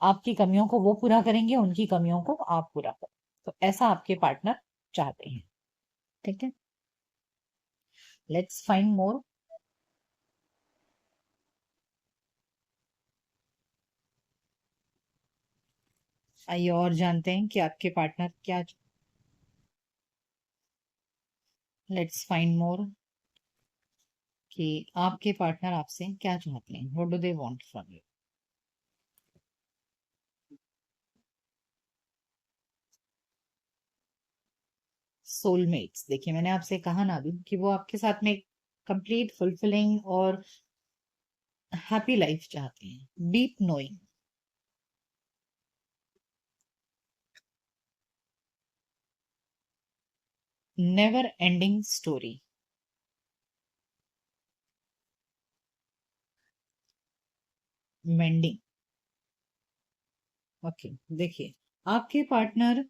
आपकी कमियों को वो पूरा करेंगे, उनकी कमियों को आप पूरा करो। तो ऐसा आपके पार्टनर चाहते हैं। ठीक है, लेट्स फाइंड मोर। आइए और जानते हैं कि आपके पार्टनर क्या, लेट्स फाइंड मोर कि आपके पार्टनर आपसे क्या चाहते हैं। What do they want from you. Soulmates, देखिए मैंने आपसे कहा ना अभी कि वो आपके साथ में कंप्लीट फुलफिलिंग और हैप्पी लाइफ चाहते हैं। Deep knowing, never ending story, mending. Okay, देखिए, आपके पार्टनर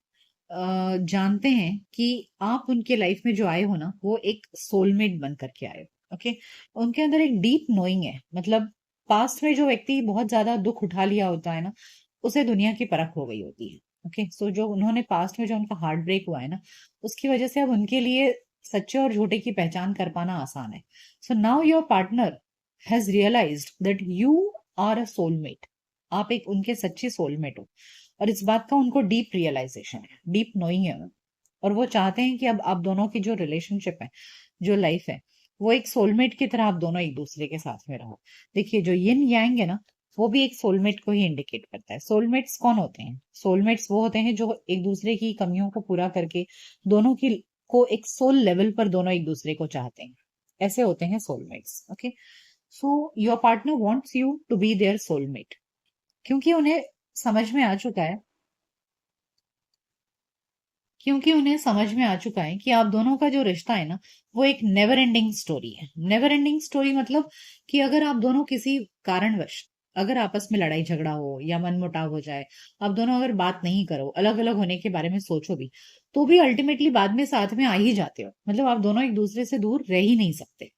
जानते हैं कि आप उनके लाइफ में जो आए हो ना, वो एक सोलमेट बन करके आए हो। ओके, उनके अंदर एक डीप नोइंग है, मतलब पास्ट में जो व्यक्ति बहुत ज्यादा दुख उठा लिया होता है ना, उसे दुनिया की परख हो गई होती है। ओके, सो जो उन्होंने पास्ट में जो उनका हार्ट ब्रेक हुआ है ना, उसकी वजह से अब उनके लिए सच्चे और झूठे की पहचान कर पाना आसान है। So now your partner has realised that you are a soulmate. आप एक उनके सच्चे सोलमेट हो, और इस बात का उनको डीप रियलाइजेशन है, डीप नोइंग है। और वो चाहते हैं कि अब आप दोनों की जो रिलेशनशिप है, जो लाइफ है, वो एक सोलमेट की तरह आप दोनों एक दूसरे के साथ में रहो। देखिए, जो यिन यांग है ना, वो भी एक सोलमेट को ही इंडिकेट करता है। सोलमेट्स कौन होते हैं? सोलमेट्स वो होते हैं जो एक दूसरे की कमियों को पूरा करके दोनों की को एक सोल लेवल पर दोनों एक दूसरे को चाहते हैं। ऐसे होते हैं soulmates. Okay, so your partner wants you to be their soulmate, क्योंकि उन्हें समझ में आ चुका है क्योंकि उन्हें समझ में आ चुका है कि आप दोनों का जो रिश्ता है ना, वो एक नेवर एंडिंग स्टोरी है। नेवर एंडिंग स्टोरी मतलब कि अगर आप दोनों किसी कारणवश, अगर आपस में लड़ाई झगड़ा हो या मनमुटाव हो जाए, आप दोनों अगर बात नहीं करो, अलग अलग होने के बारे में सोचो भी, तो भी अल्टीमेटली बाद में साथ में आ ही जाते हो। मतलब आप दोनों एक दूसरे से दूर रह ही नहीं सकते।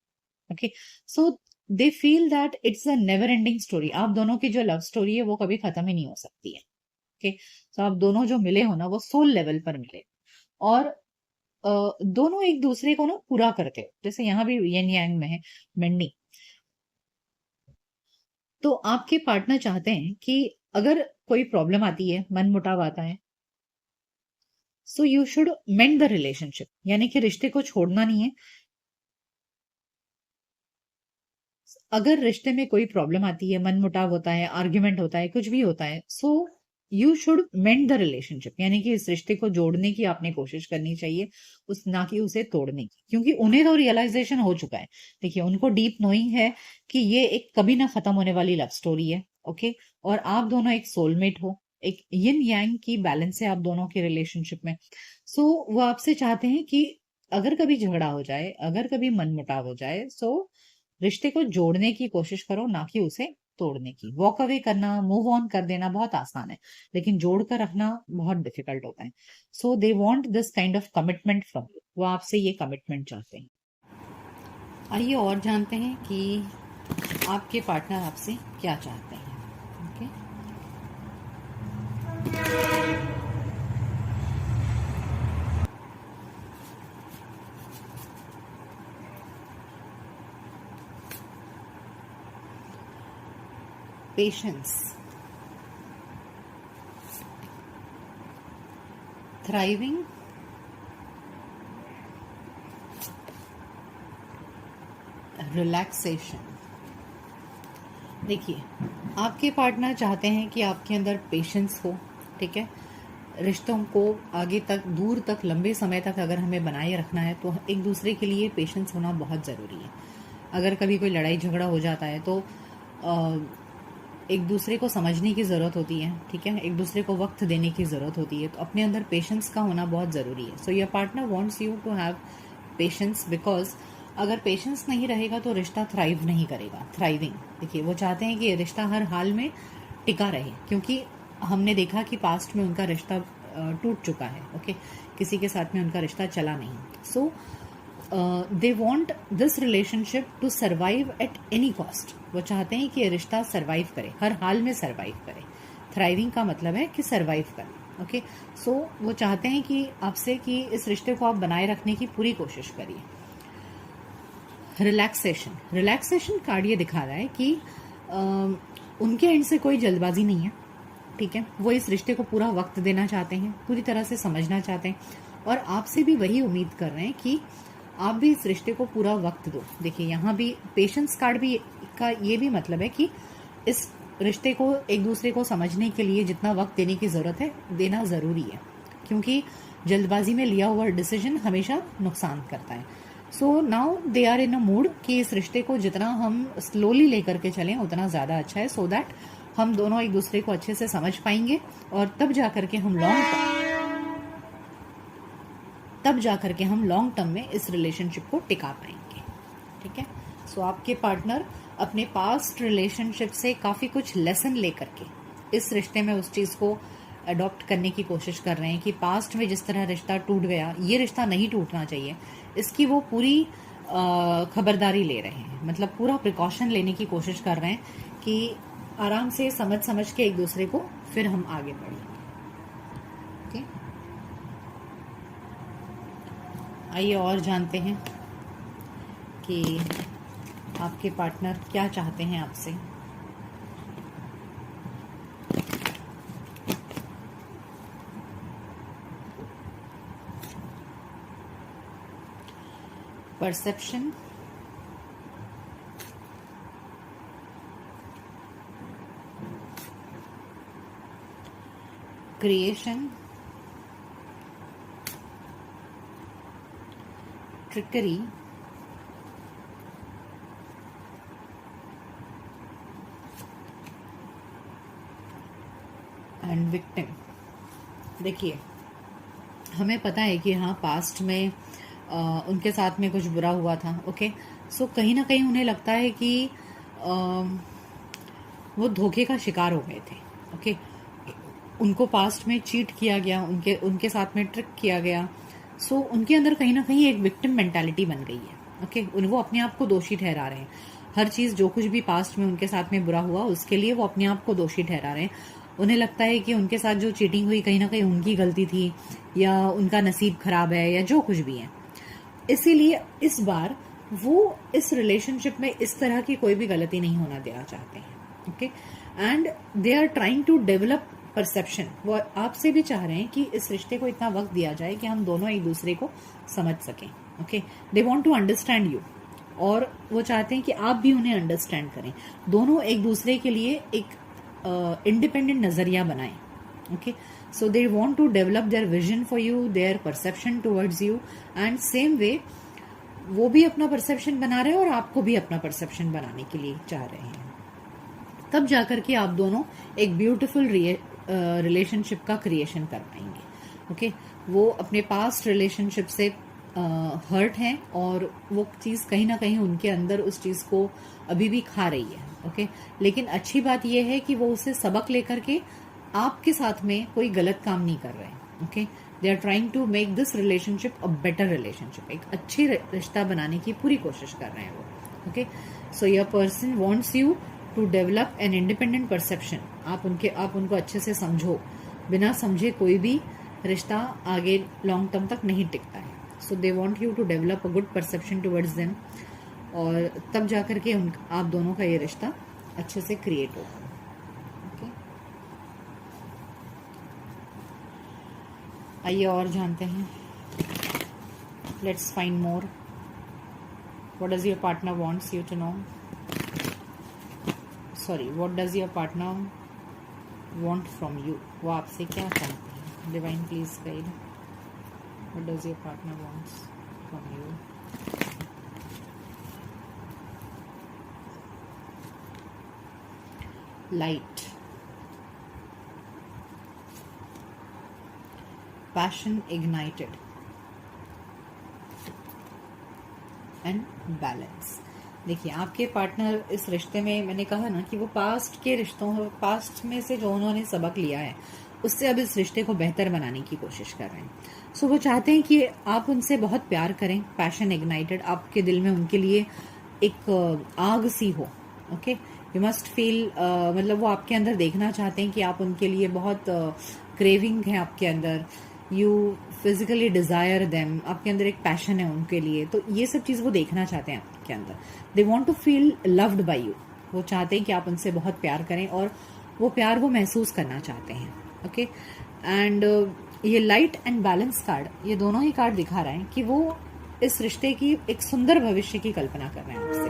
Okay, so they feel that it's a never ending story. आप दोनों की जो लव स्टोरी है वो कभी खत्म ही नहीं हो सकती है। ओके, तो आप दोनों जो मिले हो ना, वो सोल लेवल पर मिले, और दोनों एक दूसरे को ना पूरा करते हो। जैसे यहाँ भी येन यांग में है, मेंडी। तो आपके पार्टनर चाहते हैं कि अगर कोई प्रॉब्लम आती है, मन मुटाव आता है, so you should mend the relationship, यानी कि रिश्ते को छोड़ना नहीं है। अगर रिश्ते में कोई प्रॉब्लम आती है, मन मुटाव होता है, आर्ग्यूमेंट होता है, कुछ भी होता है, so you should mend the relationship, यानी कि इस रिश्ते को जोड़ने की आपने कोशिश करनी चाहिए, उस ना कि उसे तोड़ने की, क्योंकि उन्हें तो रियलाइजेशन हो चुका है। देखिए, उनको डीप नोइंग है कि ये एक कभी ना खत्म होने वाली लव स्टोरी है। ओके, और आप दोनों एक सोलमेट हो, एक यिन यांग की बैलेंस है आप दोनों के रिलेशनशिप में। सो वो आपसे चाहते हैं कि अगर कभी झगड़ा हो जाए, अगर कभी मनमुटाव हो जाए, सो रिश्ते को जोड़ने की कोशिश करो, ना कि उसे तोड़ने की। वॉक अवे करना, मूव ऑन कर देना बहुत आसान है, लेकिन जोड़ कर रखना बहुत डिफिकल्ट होता है। So they want this kind of commitment from you. वो आपसे ये कमिटमेंट चाहते हैं। आइए और जानते हैं कि आपके पार्टनर आपसे क्या चाहते हैं। Okay, patience, thriving, relaxation. देखिए, आपके पार्टनर चाहते हैं कि आपके अंदर पेशेंस हो। ठीक है, रिश्तों को आगे तक, दूर तक, लंबे समय तक अगर हमें बनाए रखना है, तो एक दूसरे के लिए पेशेंस होना बहुत ज़रूरी है। अगर कभी कोई लड़ाई झगड़ा हो जाता है, तो एक दूसरे को समझने की ज़रूरत होती है। ठीक है, एक दूसरे को वक्त देने की ज़रूरत होती है, तो अपने अंदर पेशेंस का होना बहुत ज़रूरी है। So your partner wants you to have patience, because अगर पेशेंस नहीं रहेगा तो रिश्ता थ्राइव नहीं करेगा, थ्राइविंग। देखिए, वो चाहते हैं कि ये रिश्ता हर हाल में टिका रहे, क्योंकि हमने देखा कि पास्ट में उनका रिश्ता टूट चुका है। ओके, किसी के साथ में उनका रिश्ता चला नहीं। So they want this relationship to survive at any cost. वो चाहते हैं कि ये रिश्ता सर्वाइव करे, हर हाल में सर्वाइव करे। थ्राइविंग का मतलब है कि सर्वाइव करे। ओके, सो वो चाहते हैं कि आपसे कि इस रिश्ते को आप बनाए रखने की पूरी कोशिश करिए। रिलैक्सेशन, रिलैक्सेशन कार्ड ये दिखा रहा है कि उनके एंड से कोई जल्दबाजी नहीं है। ठीक है, वो इस रिश्ते को पूरा वक्त देना चाहते हैं, पूरी तरह से समझना चाहते हैं, और आपसे भी वही उम्मीद कर रहे हैं कि आप भी इस रिश्ते को पूरा वक्त दो। देखिए, यहाँ भी पेशेंस कार्ड भी का ये भी मतलब है कि इस रिश्ते को एक दूसरे को समझने के लिए जितना वक्त देने की ज़रूरत है, देना ज़रूरी है, क्योंकि जल्दबाजी में लिया हुआ डिसीजन हमेशा नुकसान करता है। So now they are in a mood कि इस रिश्ते को जितना हम स्लोली लेकर के चलें उतना ज़्यादा अच्छा है, सो दैट हम दोनों एक दूसरे को अच्छे से समझ पाएंगे, और तब जाकर के हम लॉन्ग टर्म में इस रिलेशनशिप को टिका पाएंगे। ठीक है, सो आपके पार्टनर अपने पास्ट रिलेशनशिप से काफ़ी कुछ लेसन लेकर के इस रिश्ते में उस चीज़ को अडॉप्ट करने की कोशिश कर रहे हैं कि पास्ट में जिस तरह रिश्ता टूट गया, ये रिश्ता नहीं टूटना चाहिए, इसकी वो पूरी खबरदारी ले रहे हैं, मतलब पूरा प्रिकॉशन लेने की कोशिश कर रहे हैं कि आराम से समझ समझ के एक दूसरे को फिर हम आगे बढ़ें। ओके, आइए और जानते हैं कि आपके पार्टनर क्या चाहते हैं आपसे। Perception, creation, trickery, and victim. देखिए, हमें पता है कि हाँ, पास्ट में उनके साथ में कुछ बुरा हुआ था। ओके, सो कहीं ना कहीं उन्हें लगता है कि वो धोखे का शिकार हो गए थे। ओके, उनको पास्ट में चीट किया गया, उनके साथ में ट्रिक किया गया। सो उनके अंदर कहीं ना कहीं एक विक्टिम मेंटालिटी बन गई है। ओके, वो अपने आप को दोषी ठहरा रहे हैं। हर चीज़, जो कुछ भी पास्ट में उनके साथ में बुरा हुआ, उसके लिए वो अपने आप को दोषी ठहरा रहे हैं। उन्हें लगता है कि उनके साथ जो चीटिंग हुई कहीं ना कहीं उनकी गलती थी, या उनका नसीब खराब है, या जो कुछ भी है। इसीलिए इस बार वो इस रिलेशनशिप में इस तरह की कोई भी गलती नहीं होना देना चाहते हैं। Okay, and they are trying to develop perception. वो आपसे भी चाह रहे हैं कि इस रिश्ते को इतना वक्त दिया जाए कि हम दोनों एक दूसरे को समझ सकें। Okay, they want to understand you, और वो चाहते हैं कि आप भी उन्हें अंडरस्टैंड करें। दोनों एक दूसरे के लिए एक इंडिपेंडेंट नजरिया बनाएं। Okay, so they want to develop their vision for you, their perception towards you, and same way वो भी अपना परसेप्शन बना रहे हैं और आपको भी अपना परसेप्शन बनाने के लिए चाह रहे हैं। तब जाकर के आप दोनों एक ब्यूटीफुल रिलेशनशिप का क्रिएशन कर पाएंगे। ओके, वो अपने पास्ट रिलेशनशिप से हर्ट हैं, और वो चीज़ कहीं ना कहीं उनके अंदर उस चीज़ को अभी भी खा रही है। ओके, लेकिन अच्छी बात यह है कि वो उसे सबक लेकर के आपके साथ में कोई गलत काम नहीं कर रहे हैं। Okay, they are trying to make this relationship a better relationship, एक अच्छी रिश्ता बनाने की पूरी कोशिश कर रहे हैं वो। Okay, so your person wants you to develop an independent perception. आप उनको अच्छे से समझो, बिना समझे कोई भी रिश्ता आगे लॉन्ग टर्म तक नहीं टिकता है। So they want you to develop a good perception towards them, और तब जाकर के आप दोनों का ये रिश्ता अच्छे से क्रिएट होगा। आइए और जानते हैं। Let's find more. What does your partner wants you to know? Sorry, what does your partner want from you? वो आपसे क्या चाहते हैं? Divine please guide. What does your partner wants from you? Light, passion ignited, and balance। देखिए, आपके पार्टनर इस रिश्ते में, मैंने कहा ना कि वो पास्ट में से जो उन्होंने सबक लिया है, उससे अब इस रिश्ते को बेहतर बनाने की कोशिश कर रहे हैं। सो वो चाहते हैं कि आप उनसे बहुत प्यार करें। पैशन इग्नाइटेड, आपके दिल में उनके लिए एक आग सी हो। ओके, यू मस्ट फील, मतलब वो आपके अंदर देखना चाहते हैं कि आप उनके लिए बहुत क्रेविंग है आपके अंदर। यू फिजिकली डिजायर देम, आपके अंदर एक पैशन है उनके लिए। तो ये सब चीज़ वो देखना चाहते हैं आपके अंदर। They want to feel loved by you. वो चाहते हैं कि आप उनसे बहुत प्यार करें, और वो प्यार वो महसूस करना चाहते हैं। ओके, एंड ये लाइट एंड बैलेंस कार्ड, ये दोनों ही कार्ड दिखा रहे हैं कि वो इस रिश्ते की एक सुंदर भविष्य की कल्पना कर रहे हैं आपसे।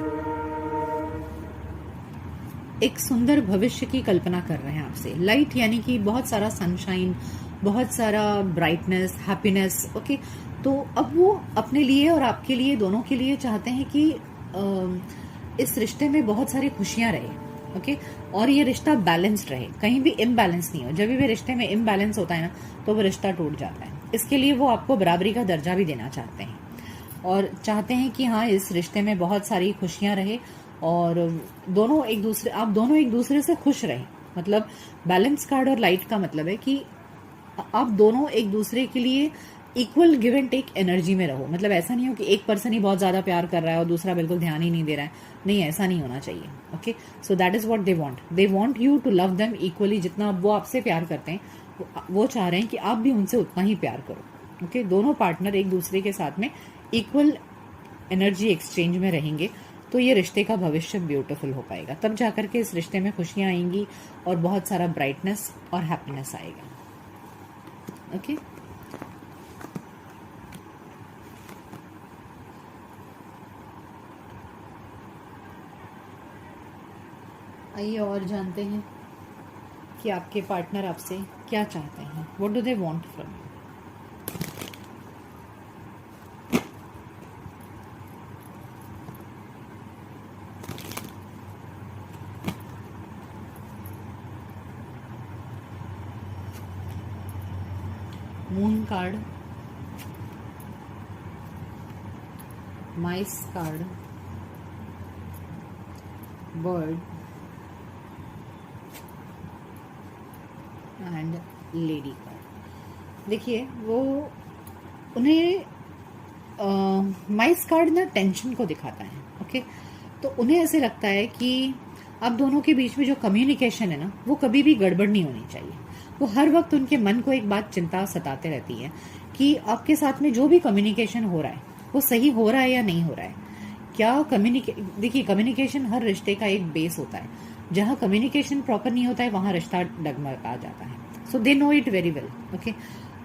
एक सुंदर भविष्य की कल्पना कर रहे हैं आपसे। लाइट यानी कि बहुत सारा सनशाइन, बहुत सारा ब्राइटनेस, हैप्पीनेस। ओके, तो अब वो अपने लिए और आपके लिए, दोनों के लिए चाहते हैं कि इस रिश्ते में बहुत सारी खुशियां रहे। ओके, और ये रिश्ता बैलेंस्ड रहे, कहीं भी इम्बैलेंस नहीं हो। जब भी रिश्ते में इम्बैलेंस होता है ना, तो वो रिश्ता टूट जाता है। इसके लिए वो आपको बराबरी का दर्जा भी देना चाहते हैं, और चाहते हैं कि हाँ, इस रिश्ते में बहुत सारी खुशियां रहे, और आप दोनों एक दूसरे से खुश रहें। मतलब बैलेंस कार्ड और लाइट का मतलब है कि आप दोनों एक दूसरे के लिए equal give and take energy में रहो। मतलब ऐसा नहीं हो कि एक पर्सन ही बहुत ज्यादा प्यार कर रहा है और दूसरा बिल्कुल ध्यान ही नहीं दे रहा है। नहीं, ऐसा नहीं होना चाहिए। Okay, so that is what they want you to love them equally. जितना वो आपसे प्यार करते हैं, वो चाह रहे हैं कि आप भी उनसे उतना ही प्यार करो। ओके, दोनों पार्टनर एक दूसरे के साथ में इक्वल एनर्जी एक्सचेंज में रहेंगे तो ये रिश्ते का भविष्य ब्यूटीफुल हो पाएगा। तब जाकर के इस रिश्ते में खुशियां आएंगी और बहुत सारा ब्राइटनेस और हैप्पीनेस आएगा। ओके, आइए और जानते हैं कि आपके पार्टनर आपसे क्या चाहते हैं। What do they want from you. Moon card, mice card, bird and lady card. देखिए, वो उन्हें माइस कार्ड ना टेंशन को दिखाता है। ओके, तो उन्हें ऐसे लगता है कि आप दोनों के बीच में जो कम्युनिकेशन है ना, वो कभी भी गड़बड़ नहीं होनी चाहिए। वो हर वक्त उनके मन को एक बात चिंता सताते रहती है कि आपके साथ में जो भी कम्युनिकेशन हो रहा है वो सही हो रहा है या नहीं हो रहा है। देखिए, कम्युनिकेशन हर रिश्ते का एक बेस होता है। जहां कम्युनिकेशन प्रॉपर नहीं होता है वहां रिश्ता डगमगा जाता है। So they know it very well. Okay,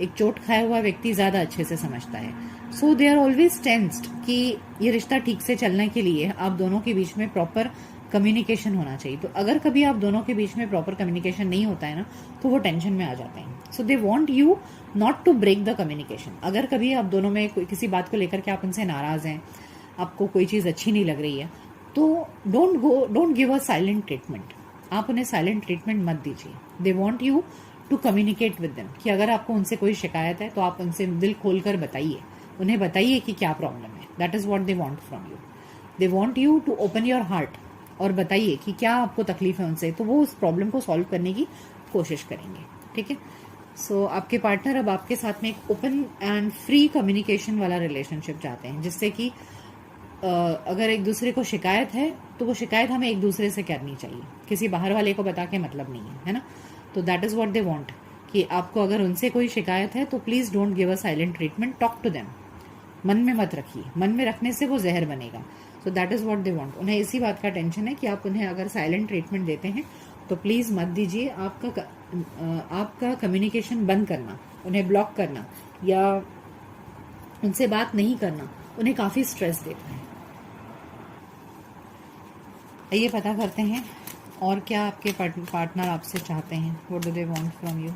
एक चोट खाया हुआ व्यक्ति ज्यादा अच्छे से समझता है। So they are always tensed कि ये रिश्ता ठीक से चलने के लिए आप दोनों के बीच में प्रॉपर कम्युनिकेशन होना चाहिए। तो अगर कभी आप दोनों के बीच में प्रॉपर कम्युनिकेशन नहीं होता है ना, तो वो टेंशन में आ जाते हैं। So they want you not to break the communication. अगर कभी आप दोनों में किसी बात को लेकर के आप उनसे नाराज हैं, आपको कोई चीज अच्छी नहीं लग रही है, तो don't give a silent treatment. आप उन्हें साइलेंट ट्रीटमेंट मत दीजिए। They want you to communicate with them कि अगर आपको उनसे कोई शिकायत है तो आप उनसे दिल खोलकर बताइए, उन्हें बताइए कि क्या प्रॉब्लम है। That is what they want from you. They want you to open your heart और बताइए कि क्या आपको तकलीफ है उनसे, तो वो उस प्रॉब्लम को सॉल्व करने की कोशिश करेंगे। ठीक है, सो आपके पार्टनर अब आपके साथ में एक ओपन एंड फ्री कम्युनिकेशन वाला रिलेशनशिप चाहते हैं, जिससे कि अगर एक दूसरे को शिकायत है तो वो शिकायत हमें एक दूसरे से करनी चाहिए, किसी बाहर वाले को बता के मतलब नहीं है ना। तो that is what they want कि आपको अगर उनसे कोई शिकायत है तो please don't give a silent treatment, talk to them. मन में मत रखिए, मन में रखने से वो जहर बनेगा। सो that is what they want. उन्हें इसी बात का टेंशन है कि आप उन्हें अगर साइलेंट ट्रीटमेंट देते हैं तो प्लीज मत दीजिए। आपका कम्युनिकेशन बंद करना, उन्हें ब्लॉक करना या उनसे बात नहीं करना उन्हें काफी स्ट्रेस देता है। आइए पता करते हैं और क्या आपके पार्टनर आपसे चाहते हैं। What do they want from you.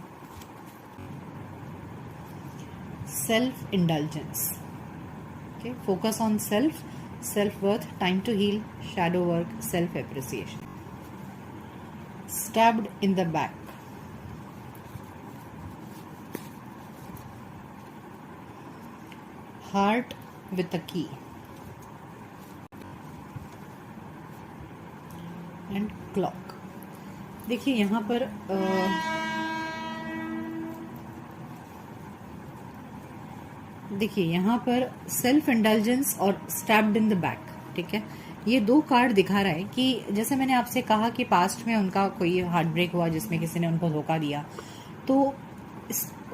Self indulgence. Okay, focus on self worth, time to heal, shadow work, self appreciation. Stabbed in the back, heart with a key and clock. देखिए यहाँ पर सेल्फ इंडल्जेंस और स्टैब्ड इन द बैक, ठीक है, ये दो कार्ड दिखा रहा है कि जैसे मैंने आपसे कहा कि पास्ट में उनका कोई हार्ट ब्रेक हुआ जिसमें किसी ने उनको धोखा दिया, तो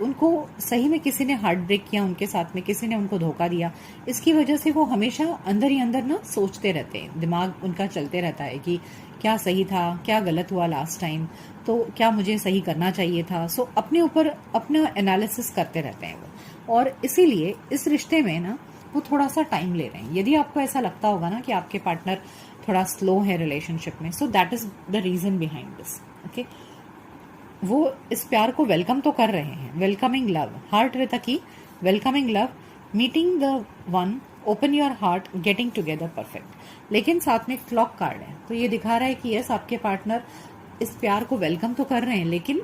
उनको सही में किसी ने हार्ट ब्रेक किया, उनके साथ में किसी ने उनको धोखा दिया। इसकी वजह से वो हमेशा अंदर ही अंदर ना सोचते रहते हैं, दिमाग उनका चलते रहता है कि क्या सही था, क्या गलत हुआ लास्ट टाइम, तो क्या मुझे सही करना चाहिए था। सो अपने ऊपर अपना एनालिसिस करते रहते हैं वो, और इसीलिए इस रिश्ते में ना वो थोड़ा सा टाइम ले रहे हैं। यदि आपको ऐसा लगता होगा ना कि आपके पार्टनर थोड़ा स्लो है रिलेशनशिप में, so that is the reason behind this. Okay, वो इस प्यार को वेलकम तो कर रहे हैं, welcoming love, heart with a key, welcoming love, meeting the one, open your heart, getting together, perfect. लेकिन साथ में क्लॉक कार्ड है, तो ये दिखा रहा है कि यस, आपके पार्टनर इस प्यार को वेलकम तो कर रहे हैं लेकिन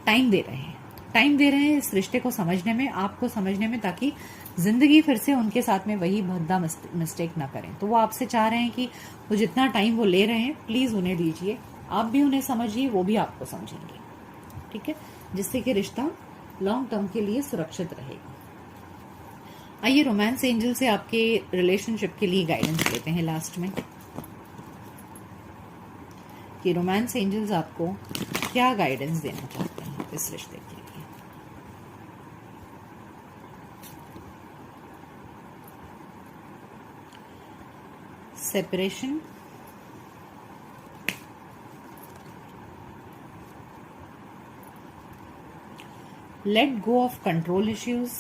टाइम दे रहे हैं, इस रिश्ते को समझने में, आपको समझने में, ताकि जिंदगी फिर से उनके साथ में वही भद्दा मिस्टेक ना करें। तो वो आपसे चाह रहे हैं कि वो जितना टाइम वो ले रहे हैं प्लीज उन्हें दीजिए, आप भी उन्हें समझिए, वो भी आपको समझेंगे, ठीक है, जिससे कि रिश्ता लॉन्ग टर्म के लिए सुरक्षित रहेगा। आइए रोमांस एंजल से आपके रिलेशनशिप के लिए गाइडेंस लेते हैं लास्ट में, कि रोमांस एंजल्स आपको क्या गाइडेंस देना चाहते हैं इस रिश्ते के लिए। Separation, late go of control issues,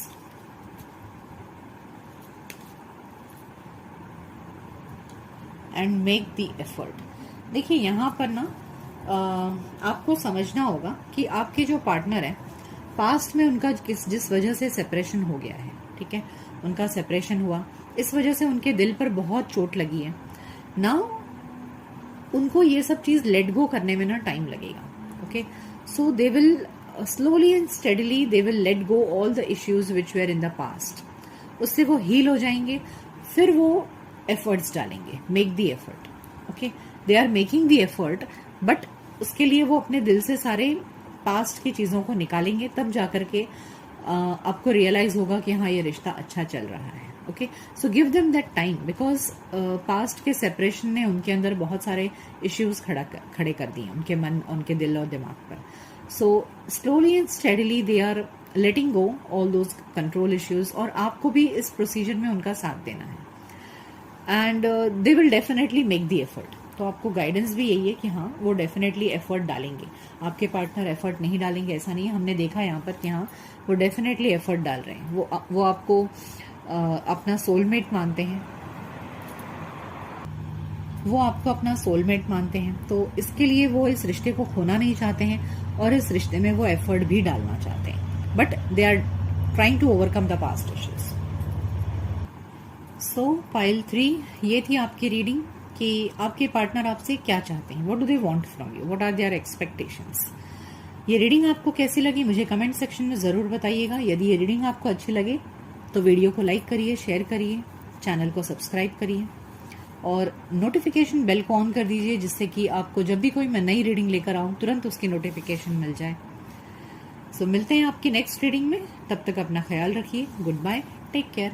and make the effort. देखिए यहाँ पर ना आपको समझना होगा कि आपके जो पार्टनर है, पास्ट में उनका जिस वजह से सेपरेशन हो गया है, ठीक है, उनका सेपरेशन हुआ, इस वजह से उनके दिल पर बहुत चोट लगी है ना, उनको ये सब चीज लेट गो करने में ना टाइम लगेगा। Okay, so they will slowly and steadily they will let go all the issues which were in the past, उससे वो हील हो जाएंगे, फिर वो एफर्ट्स डालेंगे, make the effort. Okay, they are making the effort, but उसके लिए वो अपने दिल से सारे पास्ट की चीजों को निकालेंगे, तब जाकर के आपको रियलाइज होगा कि हाँ ये रिश्ता अच्छा चल रहा है। Okay, so give them that time, because past के सेपरेशन ने उनके अंदर बहुत सारे इश्यूज खड़े कर दिए, उनके मन, उनके दिल और दिमाग पर। So slowly and steadily they are letting go all those control issues, और आपको भी इस प्रोसीजर में उनका साथ देना है, and they will definitely make the effort. तो आपको गाइडेंस भी यही है कि हाँ वो डेफिनेटली एफर्ट डालेंगे। आपके पार्टनर एफर्ट नहीं डालेंगे ऐसा नहीं है, हमने देखा यहाँ पर कि हाँ वो डेफिनेटली एफर्ट डाल रहे हैं, वो आपको अपना सोलमेट मानते हैं, वो आपको अपना सोलमेट मानते हैं, तो इसके लिए वो इस रिश्ते को खोना नहीं चाहते हैं, और इस रिश्ते में वो एफर्ट भी डालना चाहते हैं, but they are trying to overcome the past issues. So pile 3, ये थी आपकी रीडिंग कि आपके पार्टनर आपसे क्या चाहते हैं, what do they want from you, what are their expectations. ये रीडिंग आपको कैसी लगी मुझे कमेंट सेक्शन में ज़रूर बताइएगा। यदि ये रीडिंग आपको अच्छी लगे तो वीडियो को लाइक करिए, शेयर करिए, चैनल को सब्सक्राइब करिए, और नोटिफिकेशन बेल को ऑन कर दीजिए, जिससे कि आपको जब भी कोई मैं नई रीडिंग लेकर आऊँ तुरंत उसकी नोटिफिकेशन मिल जाए। सो मिलते हैं आपकी नेक्स्ट रीडिंग में, तब तक अपना ख्याल रखिए, गुड बाय, टेक केयर।